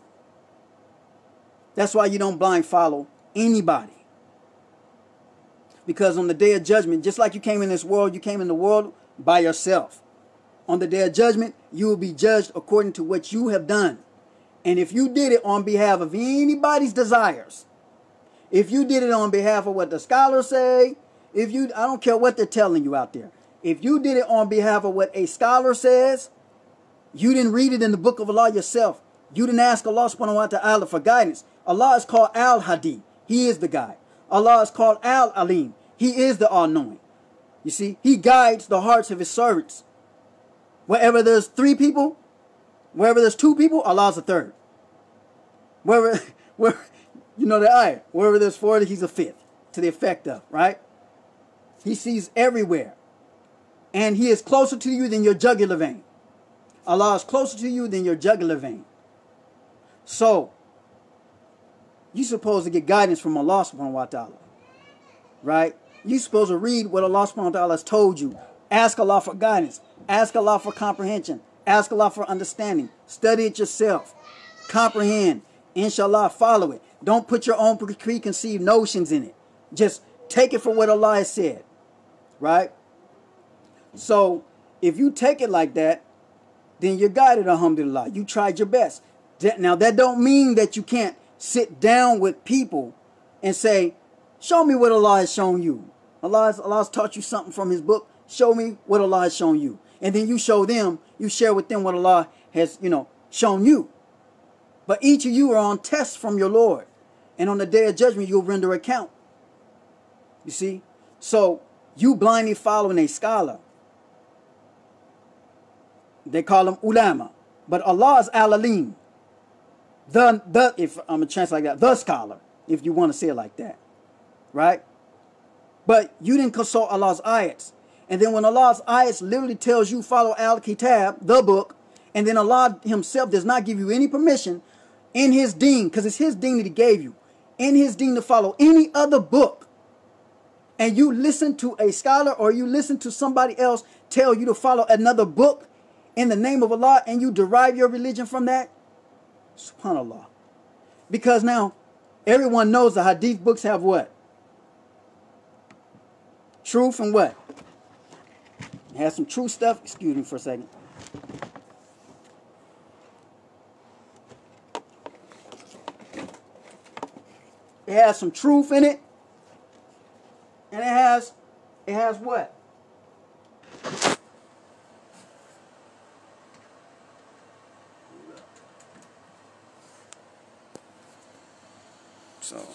That's why you don't blind follow anybody. Because on the day of judgment, just like you came in this world, you came in the world by yourself. On the day of judgment, you will be judged according to what you have done. And if you did it on behalf of anybody's desires, if you did it on behalf of what the scholars say, I don't care what they're telling you out there. If you did it on behalf of what a scholar says, you didn't read it in the book of Allah yourself. You didn't ask Allah subhanahu wa ta'ala for guidance. Allah is called Al-Hadi. He is the guide. Allah is called Al-Alim. He is the all-knowing. You see, he guides the hearts of his servants. Wherever there's 3 people, wherever there's 2 people, Allah's a third. Where you know the ayah, wherever there's 4, he's a 5th, to the effect of, right? He sees everywhere. And he is closer to you than your jugular vein. Allah is closer to you than your jugular vein. So, you're supposed to get guidance from Allah subhanahu wa ta'ala. Right? You're supposed to read what Allah subhanahu wa ta'ala has told you. Ask Allah for guidance. Ask Allah for comprehension. Ask Allah for understanding. Study it yourself. Comprehend. Inshallah, follow it. Don't put your own preconceived notions in it. Just take it for what Allah has said. Right? So, if you take it like that, then you're guided, alhamdulillah. You tried your best. Now, that don't mean that you can't sit down with people and say, show me what Allah has shown you. Allah's taught you something from his book. Show me what Allah has shown you. And then you show them, you share with them what Allah has, shown you. But each of you are on test from your Lord. And on the day of judgment, you'll render account. You see? So, you blindly following a scholar. They call him ulama. But Allah is al-alim. If I'm going to translate like that, the scholar, if you want to say it like that. Right? But you didn't consult Allah's ayats. And then when Allah's ayats literally tells you follow al-kitab, the book, and then Allah himself does not give you any permission in his deen, because it's his deen that he gave you, in his deen to follow any other book, and you listen to a scholar or you listen to somebody else tell you to follow another book in the name of Allah, and you derive your religion from that, subhanallah. Because now, everyone knows the hadith books have what? Truth and what? It has some true stuff. Excuse me for a second. It has some truth in it. And it has what? So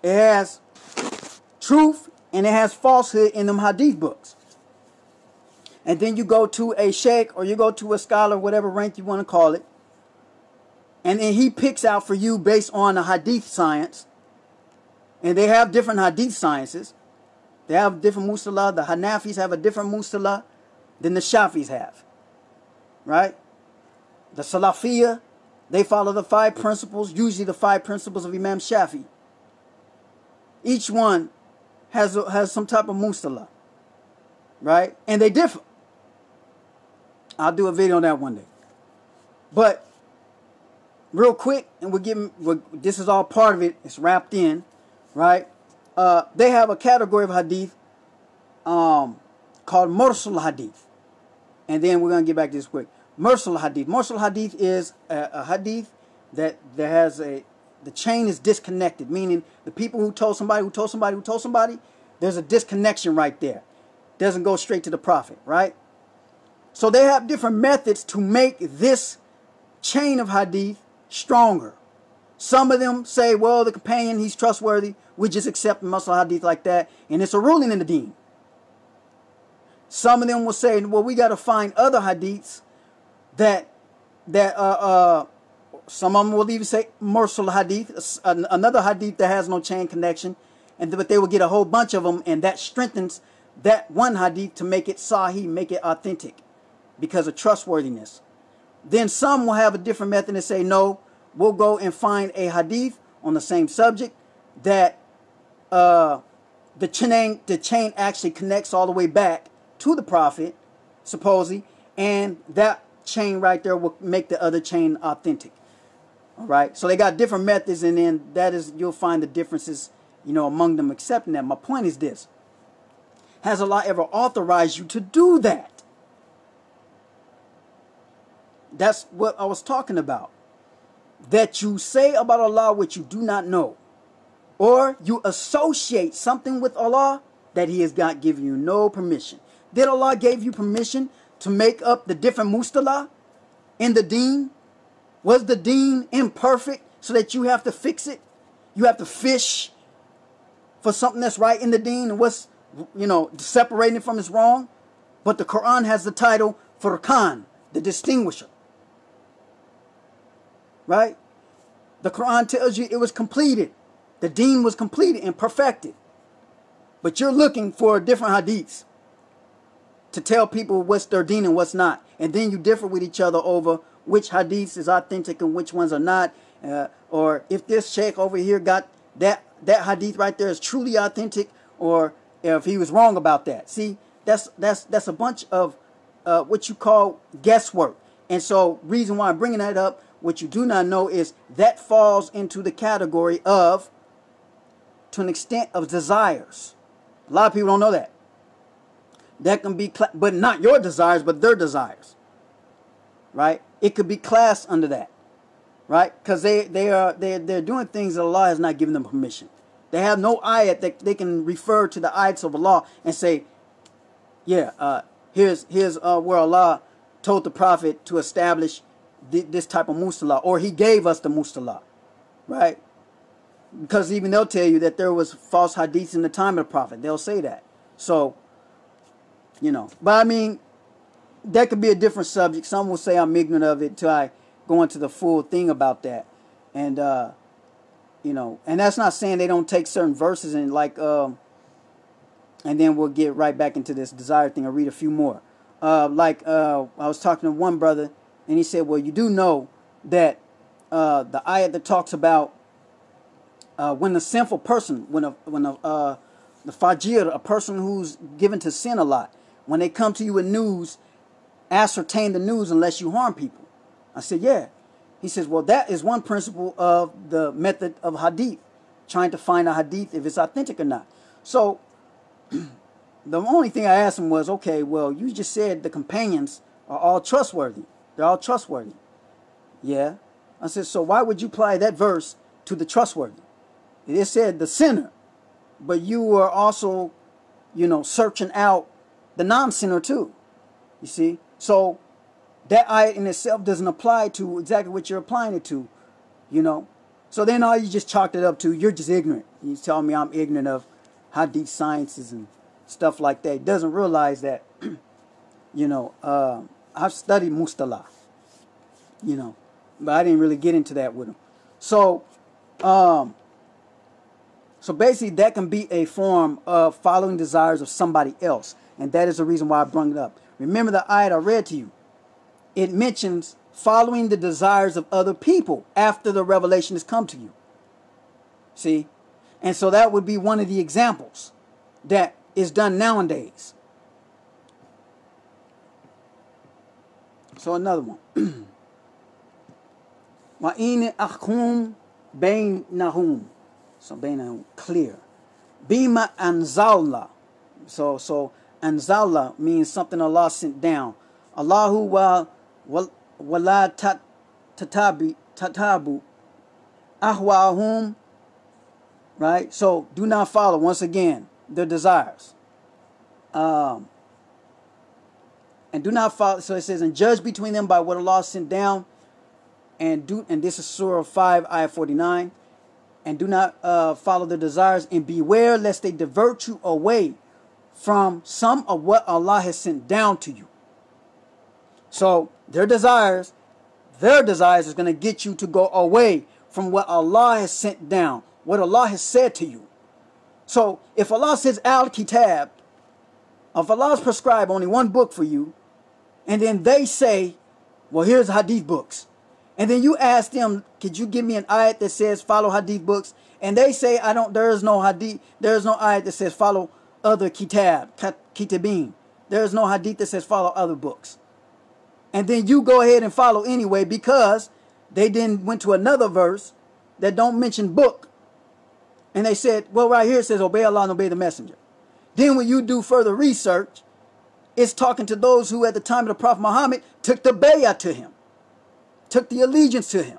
it has truth and it has falsehood in them hadith books. And then you go to a sheikh or you go to a scholar, whatever rank you want to call it, and then he picks out for you based on a hadith science. And they have different hadith sciences. They have different mustalah. The Hanafis have a different mustalah than the Shafis have. Right? The Salafiyah, they follow the 5 principles, usually the 5 principles of Imam Shafi. Each one has some type of mustalah. Right? And they differ. I'll do a video on that one day. But real quick, and this is all part of it. It's wrapped in, right? They have a category of hadith called mursal hadith. And then we're going to get back to this quick. Mursal hadith. Mursal hadith is a hadith that has the chain is disconnected, meaning the people who told somebody, there's a disconnection right there. Doesn't go straight to the prophet, right? So they have different methods to make this chain of hadith stronger. Some of them say, well, the companion, he's trustworthy. We just accept mursal hadith like that. And it's a ruling in the deen. Some of them will say, well, we got to find other hadiths that some of them will even say mursal hadith, another hadith that has no chain connection. But they will get a whole bunch of them, and that strengthens that one hadith to make it sahih, make it authentic because of trustworthiness. Then some will have a different method and say, no, we'll go and find a hadith on the same subject that the chain actually connects all the way back to the prophet, supposedly, and that chain right there will make the other chain authentic. All right, so they got different methods, and then you'll find the differences, among them accepting that. My point is this: has Allah ever authorized you to do that? That's what I was talking about. That you say about Allah what you do not know. Or you associate something with Allah that He has not given you no permission. Did Allah give you permission to make up the different mustalah in the deen? Was the deen imperfect so that you have to fix it? You have to fish for something that's right in the deen and what's, separating it from is wrong? But the Quran has the title Furqan, the distinguisher. Right? The Quran tells you it was completed. The deen was completed and perfected. But you're looking for different hadiths to tell people what's their deen and what's not. And then you differ with each other over which hadiths is authentic and which ones are not. Or if this sheikh over here got that hadith right there is truly authentic, or if he was wrong about that. See, that's a bunch of what you call guesswork. And so reason why I'm bringing that up, what you do not know is that falls into the category of, to an extent, of desires. A lot of people don't know that. That can be, but not your desires, but their desires. Right? It could be classed under that. Right? Because they're doing things that Allah has not given them permission. They have no ayat that they can refer to the ayats of Allah and say, yeah, here's where Allah told the Prophet to establish this type of mustalah, or He gave us the mustalah, right? Because even they'll tell you that there was false hadiths in the time of the Prophet. They'll say that. So, but I mean, that could be a different subject. Some will say I'm ignorant of it until I go into the full thing about that. And, and that's not saying they don't take certain verses and and then we'll get right back into this desire thing. I'll read a few more. I was talking to one brother, and he said, well, you do know that the ayat that talks about when the sinful person, the fajir, a person who's given to sin a lot, when they come to you with news, ascertain the news unless you harm people. I said, yeah. He says, well, that is one principle of the method of hadith. trying to find a hadith if it's authentic or not. So the only thing I asked him was, okay, well, you just said the companions are all trustworthy. They're all trustworthy. Yeah. I said, so why would you apply that verse to the trustworthy? It said the sinner, but you were also, searching out the non-sinner too. You see? So that ayat in itself doesn't apply to exactly what you're applying it to, So then all you just chalked it up to, you're just ignorant. You tell me I'm ignorant of hadith sciences and stuff like that. He doesn't realize that, I've studied mustalah, but I didn't really get into that with him. So basically that can be a form of following desires of somebody else. And that is the reason why I brought it up. Remember the ayat I read to you. It mentions following the desires of other people after the revelation has come to you. See? And so that would be one of the examples that is done nowadays. So another one. وَإِنِ أَخْكُمْ بَيْنَهُمْ. So بَيْنَهُمْ, clear. Bima anzalna. So anzalna means something Allah sent down. Allahu wala tatabu ahwahum. Right? So do not follow, once again, their desires. And do not follow. So it says, and judge between them by what Allah sent down. And this is Surah 5, Ayah 49. And do not follow their desires, and beware lest they divert you away from some of what Allah has sent down to you. So their desires is going to get you to go away from what Allah has sent down, what Allah has said to you. So if Allah says al-kitab, if Allah's prescribed only one book for you, and then they say, well, here's hadith books. And then you ask them, could you give me an ayat that says follow hadith books? And they say, there is no hadith, there is no ayat that says follow other kitabin. There is no hadith that says follow other books. And then you go ahead and follow anyway because they then went to another verse that don't mention book. And they said, well, right here it says obey Allah and obey the messenger. Then when you do further research, it's talking to those who at the time of the Prophet Muhammad took the bay'ah to him, took the allegiance to him,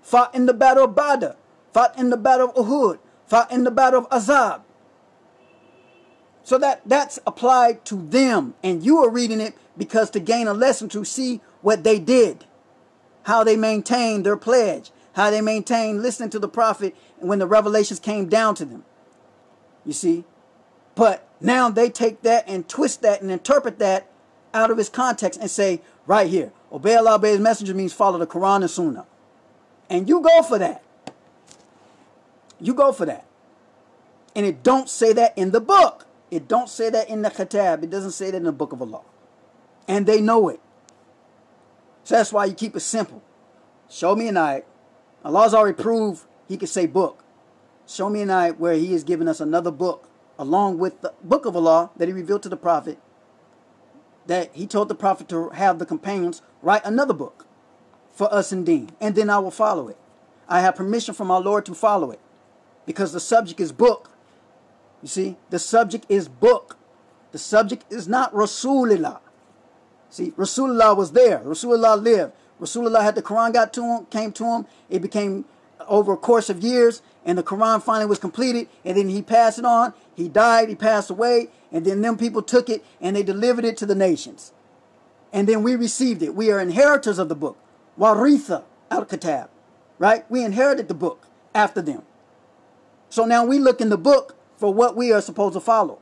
fought in the battle of Badr, fought in the battle of Uhud, fought in the battle of Azab. So that's applied to them. And you are reading it because to gain a lesson, to see what they did, how they maintained their pledge, how they maintained listening to the Prophet when the revelations came down to them. You see? But now they take that and twist that and interpret that out of its context and say, right here, obey Allah, obey His messenger means follow the Quran and Sunnah. And you go for that. You go for that. And it don't say that in the book. It don't say that in the Kitab. It doesn't say that in the book of Allah. And they know it. So that's why you keep it simple. Show me an ayat. Allah's already proved He could say book. Show me an ayat where He has given us another book along with the book of Allah that He revealed to the Prophet, that He told the Prophet to have the companions write another book for us in Deen, and then I will follow it. I have permission from our Lord to follow it because the subject is book. You see, the subject is book. The subject is not Rasulullah. See, Rasulullah was there. Rasulullah lived. Rasulullah had the Quran came to him. It became over a course of years, and the Quran finally was completed, and then he passed it on. He died, he passed away, and then them people took it and they delivered it to the nations. And then we received it. We are inheritors of the book. Waritha al-Kitab. Right? We inherited the book after them. So now we look in the book for what we are supposed to follow.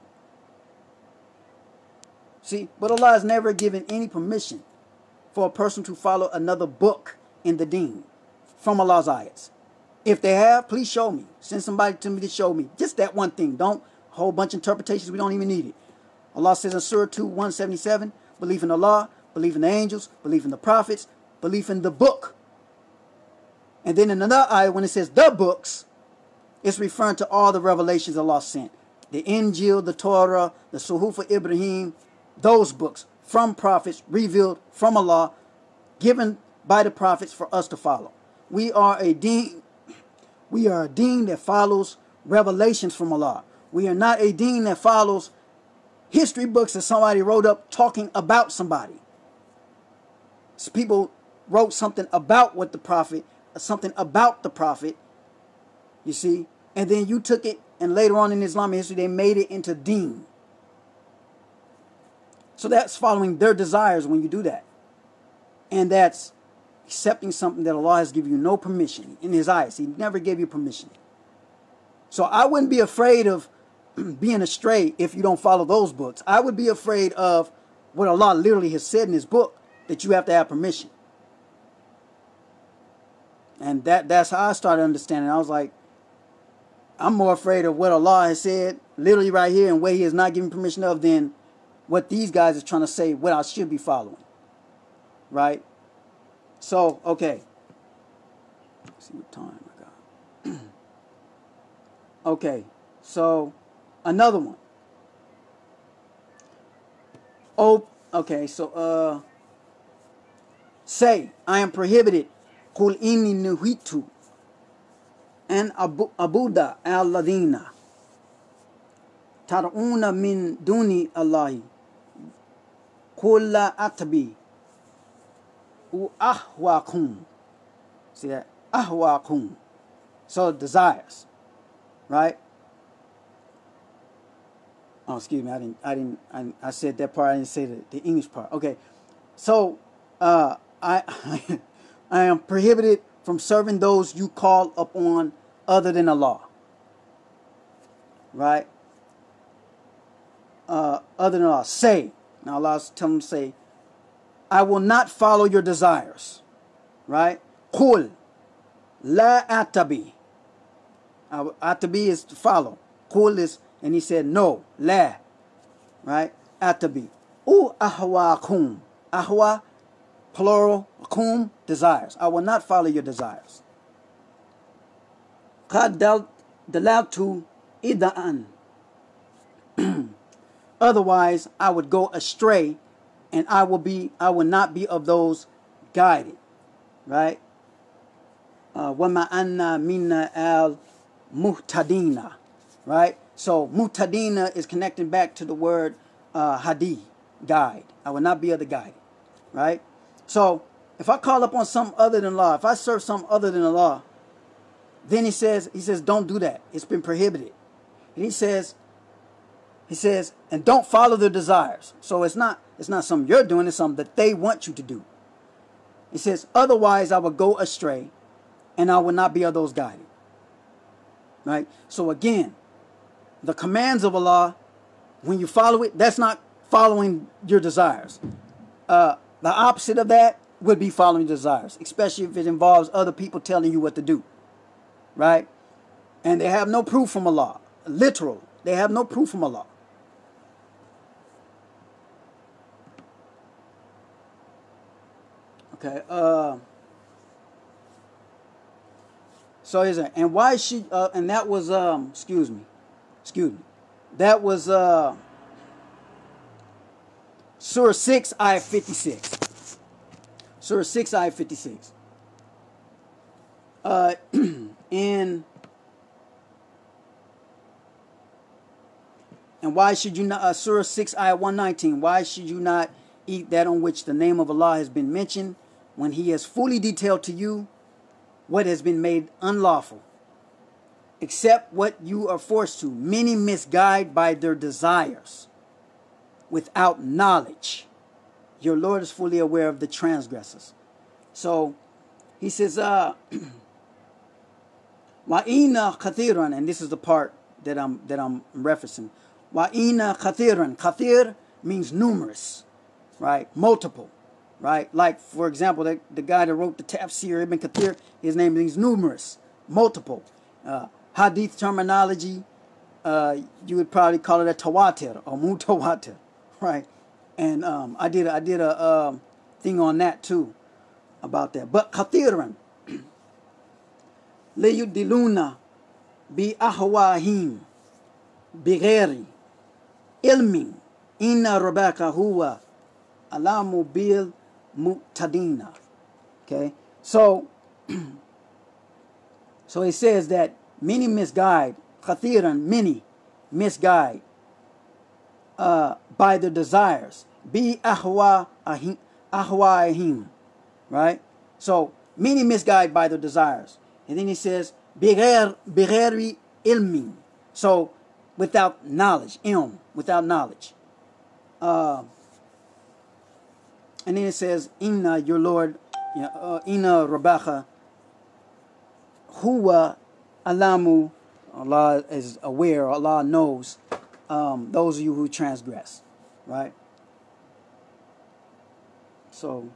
See, but Allah has never given any permission for a person to follow another book in the Deen from Allah's ayats. If they have, please show me. Send somebody to me to show me. Just that one thing. Don't a whole bunch of interpretations. We don't even need it. Allah says in Surah 2, 177, believe in Allah, believe in the angels, believe in the prophets, believe in the book. And then in another ayah, when it says the books, it's referring to all the revelations Allah sent. The Injil, the Torah, the Suhuf of Ibrahim, those books from prophets, revealed from Allah, given by the prophets for us to follow. We are a deen. We are a deen that follows revelations from Allah. We are not a deen that follows history books that somebody wrote up talking about somebody. So people wrote something about what the Prophet, something about the Prophet, you see, and then you took it, and later on in Islamic history, they made it into deen. So that's following their desires when you do that. And that's accepting something that Allah has given you no permission in His eyes. He never gave you permission. So I wouldn't be afraid of being astray if you don't follow those books. I would be afraid of what Allah literally has said in His book, that you have to have permission. And that's how I started understanding. I was like, I'm more afraid of what Allah has said literally right here and what He has not given permission of than what these guys are trying to say what I should be following. Right? So, okay. Let's see what time I got. Okay. So, another one. Oh, okay. So, say, I am prohibited. Qul inni nuhitu an abuda al-ladina tar'una min duni Allahi. Qul la atbi ahwakum. See that? Ahwakum. So desires. Right? Oh, excuse me. I said that part. I didn't say the English part. Okay. So, I am prohibited from serving those you call upon other than Allah. Right? Other than Allah. Say. Now Allah's telling them to say, I will not follow your desires. Right? Qul la atabi. Atabi is to follow. Qul is, and he said no. La. Right? Atabi. Ahwakum. Ahwa, plural, kum, desires. I will not follow your desires. Qad dalaltu ida'an. Otherwise, I would go astray, and I will not be of those guided. Right? Wama anna minna al muhtadina. Right? So muhtadina is connecting back to the word hadith, guide. I will not be of the guided. Right? So if I call upon some other than Allah, if I serve some other than Allah, then he says, don't do that. It's been prohibited. And he says, and don't follow their desires. So it's not something you're doing, it's something that they want you to do. He says, otherwise I will go astray, and I will not be of those guided. Right? So again, the commands of Allah, when you follow it, that's not following your desires. The opposite of that would be following your desires, especially if it involves other people telling you what to do. Right? And they have no proof from Allah. Literal. They have no proof from Allah. Okay. So is it? And why she? And that was excuse me. That was Surah 6, ayah 56. Surah 6, ayah 56. And why should you not? Surah 6, ayah 119. Why should you not eat that on which the name of Allah has been mentioned, when He has fully detailed to you what has been made unlawful, except what you are forced to? Many misguide by their desires without knowledge. Your Lord is fully aware of the transgressors. So He says, Wa'ina kathiran, and this is the part that I'm referencing. Wa'ina kathiran. Kathir means numerous, right? Multiple. Right? Like, for example, the guy that wrote the Tafsir, Ibn Kathir, his name means numerous, multiple. Hadith terminology, you would probably call it a tawatir or mutawatir, right? And I did a thing on that too, about that. But kathiran, liyudiluna bi ahwahim bighairi ilmin inna rabbaka huwa alamu bil mu'tadina. Okay, so So it says that many misguide, kathiran, many misguide by their desires. Bi ahwaihim, right? So many misguide by their desires. And then he says, bigheri ilmin. So without knowledge, ilm, without knowledge. And then it says, Inna, your Lord, Inna Rabacha, Huwa Alamu, Allah is aware, Allah knows those of you who transgress, right? So,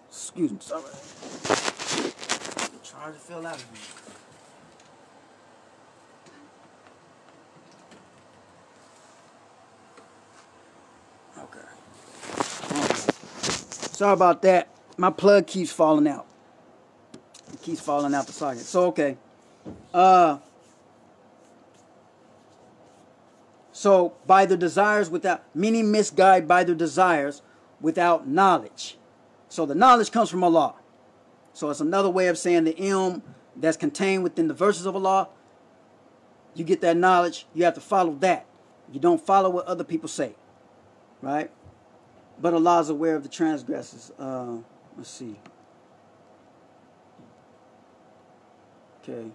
excuse me, sorry. The charger fell out of me. Okay. Sorry about that. My plug keeps falling out. It keeps falling out the socket. So, okay. So, by the desires without, many misguide by their desires without knowledge. So, the knowledge comes from Allah. So, it's another way of saying the ilm that's contained within the verses of Allah. You get that knowledge, you have to follow that. You don't follow what other people say. Right? But Allah is aware of the transgressors. Let's see. Okay.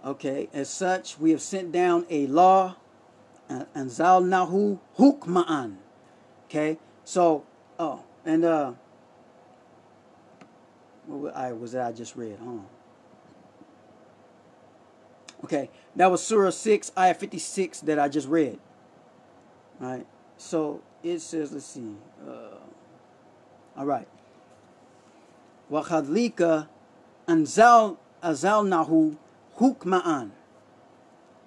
Okay. As such, we have sent down a law, anzalnahu hukma'an. Okay. So, what was that I just read? Hold on. Okay, that was Surah 6, Ayah 56 that I just read. Right? So, it says, let's see. All right. وَخَذْلِكَ أَنزَلْنَاهُ حُكْمًا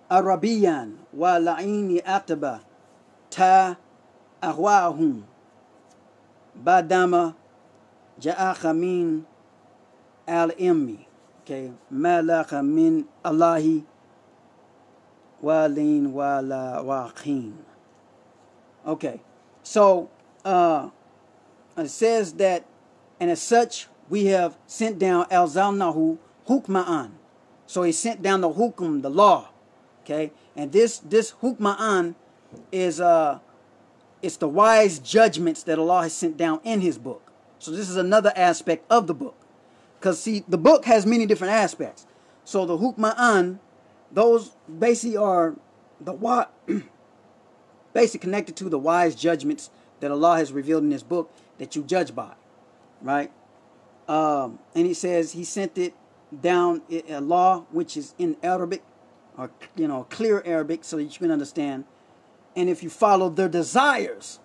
عَرَبِيًّا وَلَعِينِ أَتَبَ تَا أَهْوَاهُمْ بَعْدَمَا جَاءَكَ مِنْ الْعِلْمِ. Okay, malaka min Allahi walin wala waqin. Okay, so it says that, and as such we have sent down al-zalnahu hukma'an. So he sent down the hukum, the law. Okay, and this hukma'an is it's the wise judgments that Allah has sent down in His book. So this is another aspect of the book. Because, see, the book has many different aspects. So the hukma'an, those basically are the basically connected to the wise judgments that Allah has revealed in His book that you judge by. Right? And He says He sent it down, a law which is in Arabic, or, clear Arabic so that you can understand. And if you follow their desires,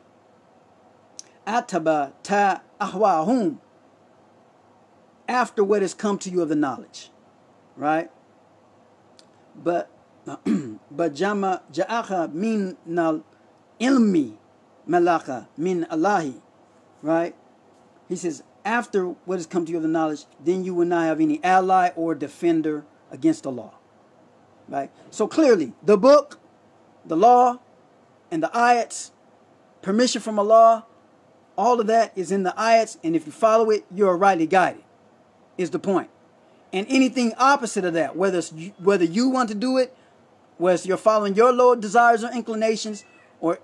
ataba ta ahwahum, after what has come to you of the knowledge, right? But jama ja'aka min nal ilmi malaka min Allahi, right? He says, after what has come to you of the knowledge, then you will not have any ally or defender against the law, right? So clearly, the book, the law, and the ayats, permission from Allah, all of that is in the ayats, and if you follow it, you're rightly guided. Is the point. And anything opposite of that, whether you want to do it, whether you're following your Lord's desires or inclinations, or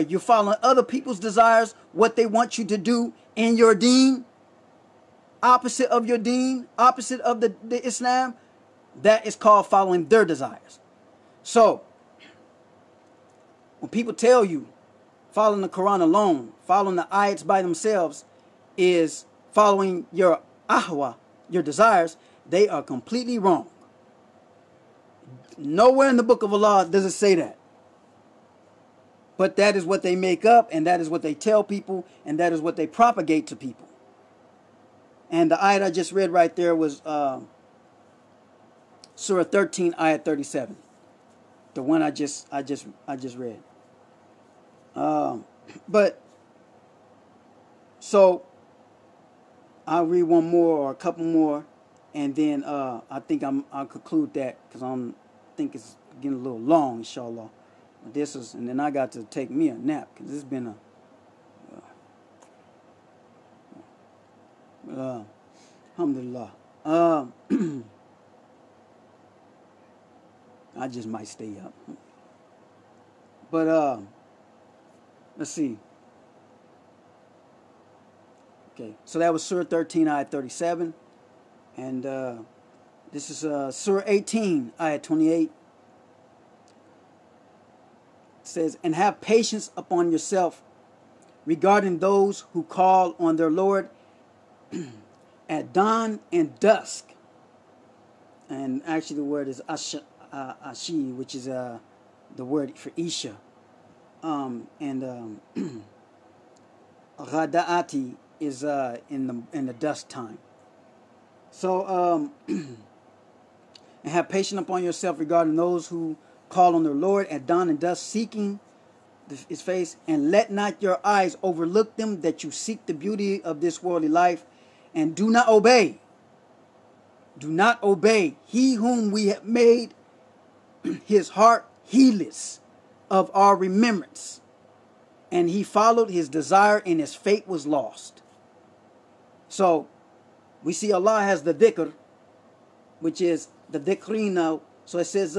you're following other people's desires, what they want you to do in your deen, opposite of your deen, opposite of the Islam, that is called following their desires. So, when people tell you following the Quran alone, following the ayats by themselves is following your AHWA, your desires, they are completely wrong. Nowhere in the book of Allah does it say that. But that is what they make up, and that is what they tell people, and that is what they propagate to people. And the ayat I just read right there was Surah 13, ayat 37. The one I just read. But so I'll read one more or a couple more, and then I think I'll conclude that because I think it's getting a little long, inshallah. And then I got to take me a nap because it's been Alhamdulillah. I just might stay up. But let's see. Okay, so that was Surah 13, ayat 37. And this is Surah 18, ayat 28. It says, and have patience upon yourself regarding those who call on their Lord at dawn and dusk. And actually the word is ashi, which is the word for Isha. And ghada'ati is in the dusk time. So and have patience upon yourself regarding those who call on their Lord at dawn and dusk, seeking his face, and let not your eyes overlook them, that you seek the beauty of this worldly life, and do not obey he whom we have made his heart heedless of our remembrance, and he followed his desire, and his fate was lost. So we see Allah has the dhikr, which is the dhikrina. So it says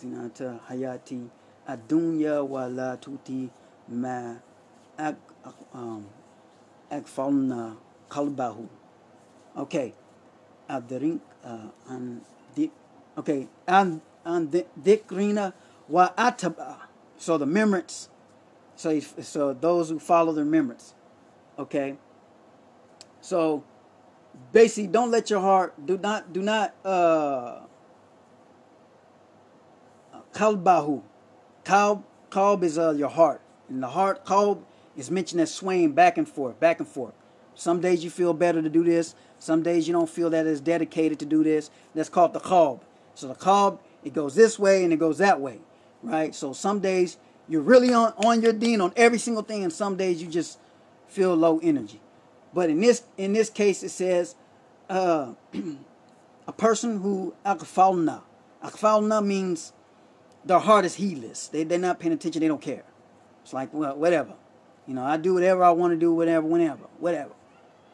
zinata hayati adunya wa la tuti ma agfalna qalbahu. Okay, okay, and dhikrina wa ataba. So the remembrance. So those who follow the remembrance. Okay. So basically, don't let your heart do not kalbahu. Kalb is your heart. And the heart, kalb, is mentioned as swaying back and forth, back and forth. Some days you feel better to do this. Some days you don't feel that it's dedicated to do this. That's called the kalb. So the kalb, it goes this way and it goes that way, right? So some days you're really on your deen on every single thing, and some days you just feel low energy. But in this case, it says a person who akfalna. Akfalna means their heart is heedless. They're not paying attention. They don't care. It's like, well, whatever. You know, I do whatever I want to do, whatever, whenever, whatever.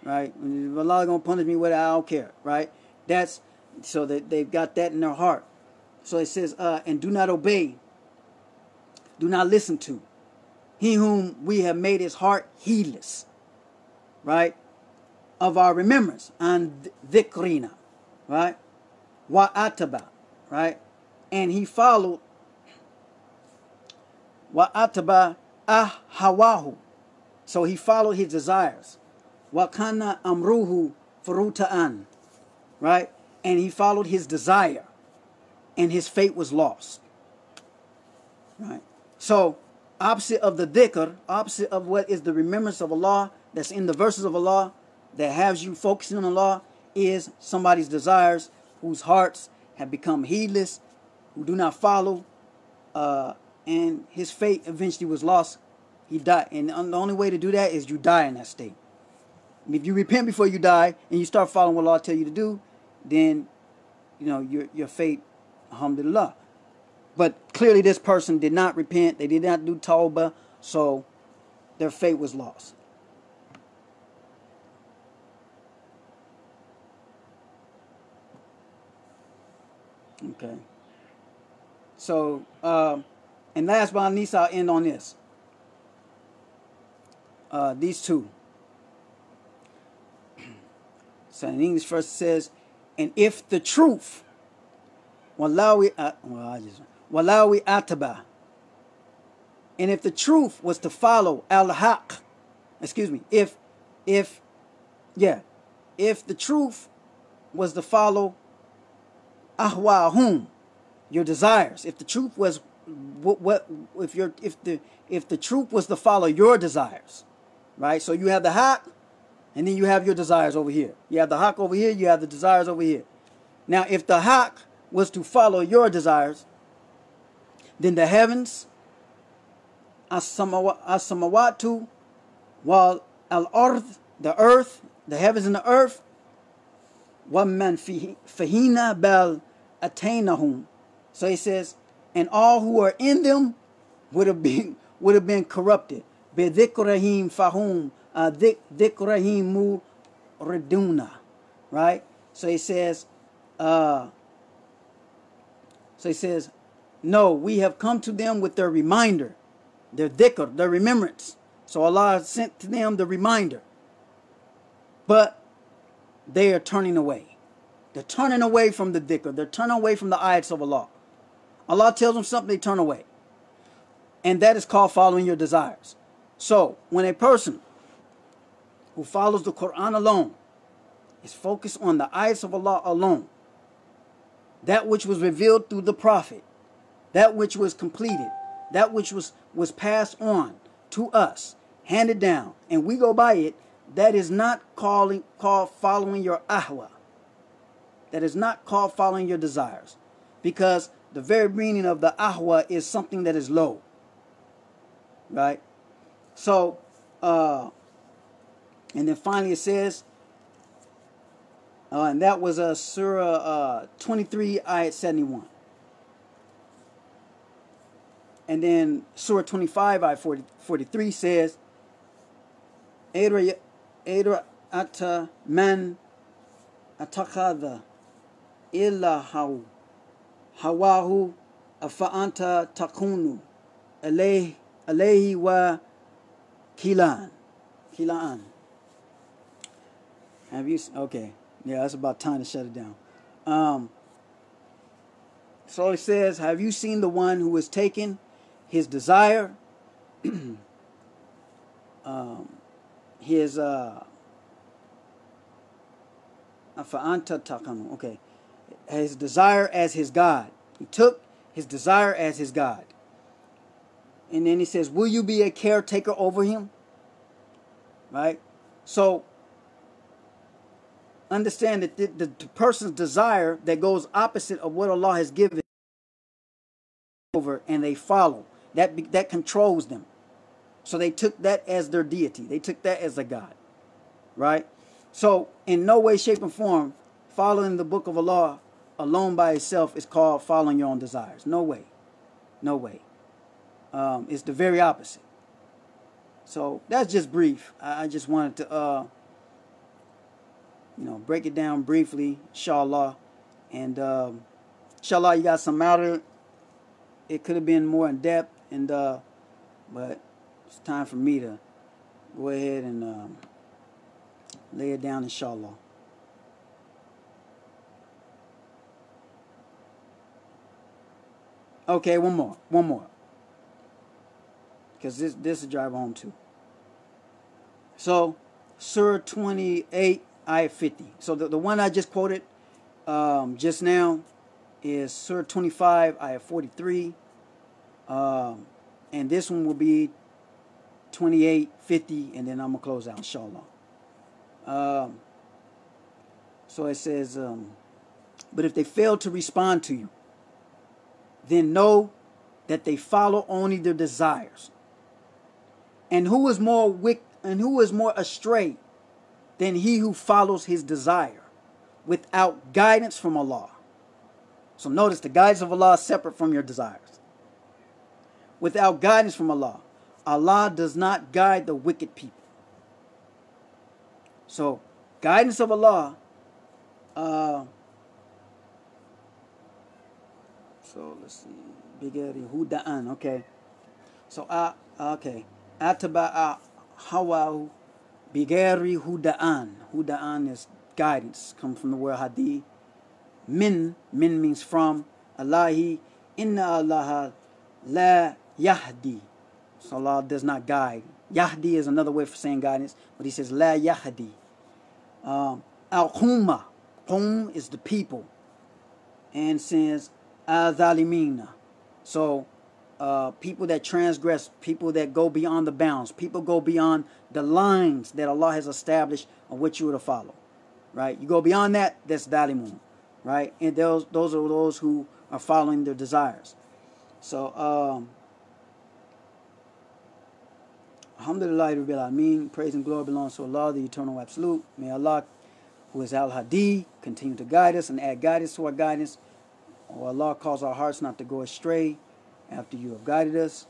Right? If Allah gonna punish me, whatever, I don't care. Right? That's so that they've got that in their heart. So it says, and do not obey, do not listen to he whom we have made his heart heedless, right, of our remembrance, and dhikrina, right, wa ataba, right, and he followed wa ataba AHWA, so he followed his desires, wa kana amruhu furuta'an, right, and he followed his desire, and his fate was lost, right. So opposite of the dhikr, opposite of what is the remembrance of Allah that's in the verses of Allah that has you focusing on Allah, is somebody's desires whose hearts have become heedless, who do not follow, and his fate eventually was lost. He died, and the only way to do that is you die in that state. If you repent before you die and you start following what Allah tell you to do, then you know your fate, alhamdulillah. But clearly this person did not repent. They did not do tawbah. So their fate was lost. Okay. So, and last but not least, I'll end on this. These two. So in English first it says, and if the truth, Wallawi ataba. And if the truth was to follow al-haq, excuse me, if the truth was to follow ahwahum, your desires, if the truth was if the truth was to follow your desires, right? So you have the haq, and then you have your desires over here. You have the haq over here, you have the desires over here. Now, if the haq was to follow your desires, then the heavens, as-samawatu, wal al-ard, the earth, the heavens and the earth, وَمَنْ فِيهِنَّ بَلْ أَتَيْنَهُمْ. So he says, and all who are in them would have been corrupted. بِذِكْرِهِمْ فَهُمْ ذِكْرِهِمْ مُرِدُونَ. Right? So he says, no, we have come to them with their reminder, their dhikr, their remembrance. So Allah sent to them the reminder. But they are turning away. They're turning away from the dhikr. They're turning away from the ayats of Allah. Allah tells them something, they turn away. And that is called following your desires. So, when a person who follows the Quran alone is focused on the ayats of Allah alone, that which was revealed through the Prophet, that which was completed, that which was passed on to us, handed down, and we go by it, that is not called following your AHWA. That is not called following your desires. Because the very meaning of the AHWA is something that is low. Right? So, and then finally it says, and that was Surah 23, Ayat 71. And then Surah 25, Ayat 43 says, Adra ata man atakada illa hawahu afa'anta takunu alayhi wa kilan. Have you? Okay, yeah, it's about time to shut it down. So it says, have you seen the one who has taken his desire, his his desire as his God. He took his desire as his God. And then he says, will you be a caretaker over him? Right? So, understand that the person's desire that goes opposite of what Allah has given over, and they follow. That controls them. So they took that as their deity. They took that as a God. Right? So, in no way, shape, or form, following the book of Allah alone by itself is called following your own desires. No way. No way. It's the very opposite. So, that's just brief. I just wanted to, break it down briefly, inshallah. And, inshallah, you got some out of it. It could have been more in depth, and but it's time for me to go ahead and lay it down, inshallah. Okay, one more, because this is drive home too. So, Surah 28, Ayat 50. So the one I just quoted just now is Surah 25, Ayat 43. And this one will be 28, 50, and then I'm going to close out, inshallah. So it says, but if they fail to respond to you, then know that they follow only their desires. And who is more astray than he who follows his desire without guidance from Allah? So notice the guidance of Allah is separate from your desires. Without guidance from Allah, Allah does not guide the wicked people. So, guidance of Allah. So let's see. Bigari huda'an. Okay. So okay. Ataba hawa bigari huda'an. Huda'an is guidance. Comes from the word hadith. Min means from. Allahi inna Allah la yahdi. So Allah does not guide. Yahdi is another way for saying guidance, but he says la yahdi. Al-Qumma. Qum is the people. And says al-Zalimina. So people that transgress, people that go beyond the bounds, people go beyond the lines that Allah has established of what you are to follow. Right? You go beyond that, that's Zalimun. Right? And those are those who are following their desires. So Alhamdulillah Rabbil Alameen, praise and glory belongs to Allah, the eternal absolute. May Allah, who is Al-Hadi, continue to guide us and add guidance to our guidance. Oh Allah, cause our hearts not to go astray after you have guided us.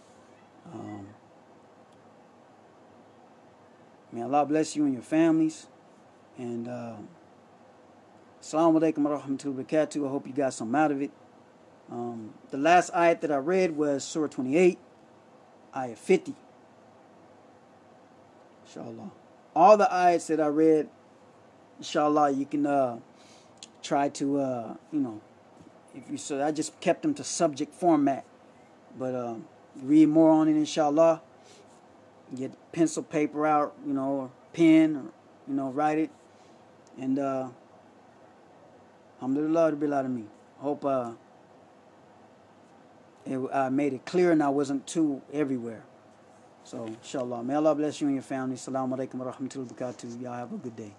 May Allah bless you and your families. And Assalamu alaikum wa rahmatullahi wa barakatuh. I hope you got some out of it. The last ayat that I read was Surah 28, ayat 50. Inshallah. All the ayats that I read, inshallah, you can try to, if you so I just kept them to subject format. But read more on it, inshallah. Get pencil, paper out, or pen, or, write it. And alhamdulillah rabbil alameen. Hope I made it clear and I wasn't too everywhere. So, inshallah. May Allah bless you and your family. Assalamu alaikum wa rahmatullahi wa barakatuh. Y'all have a good day.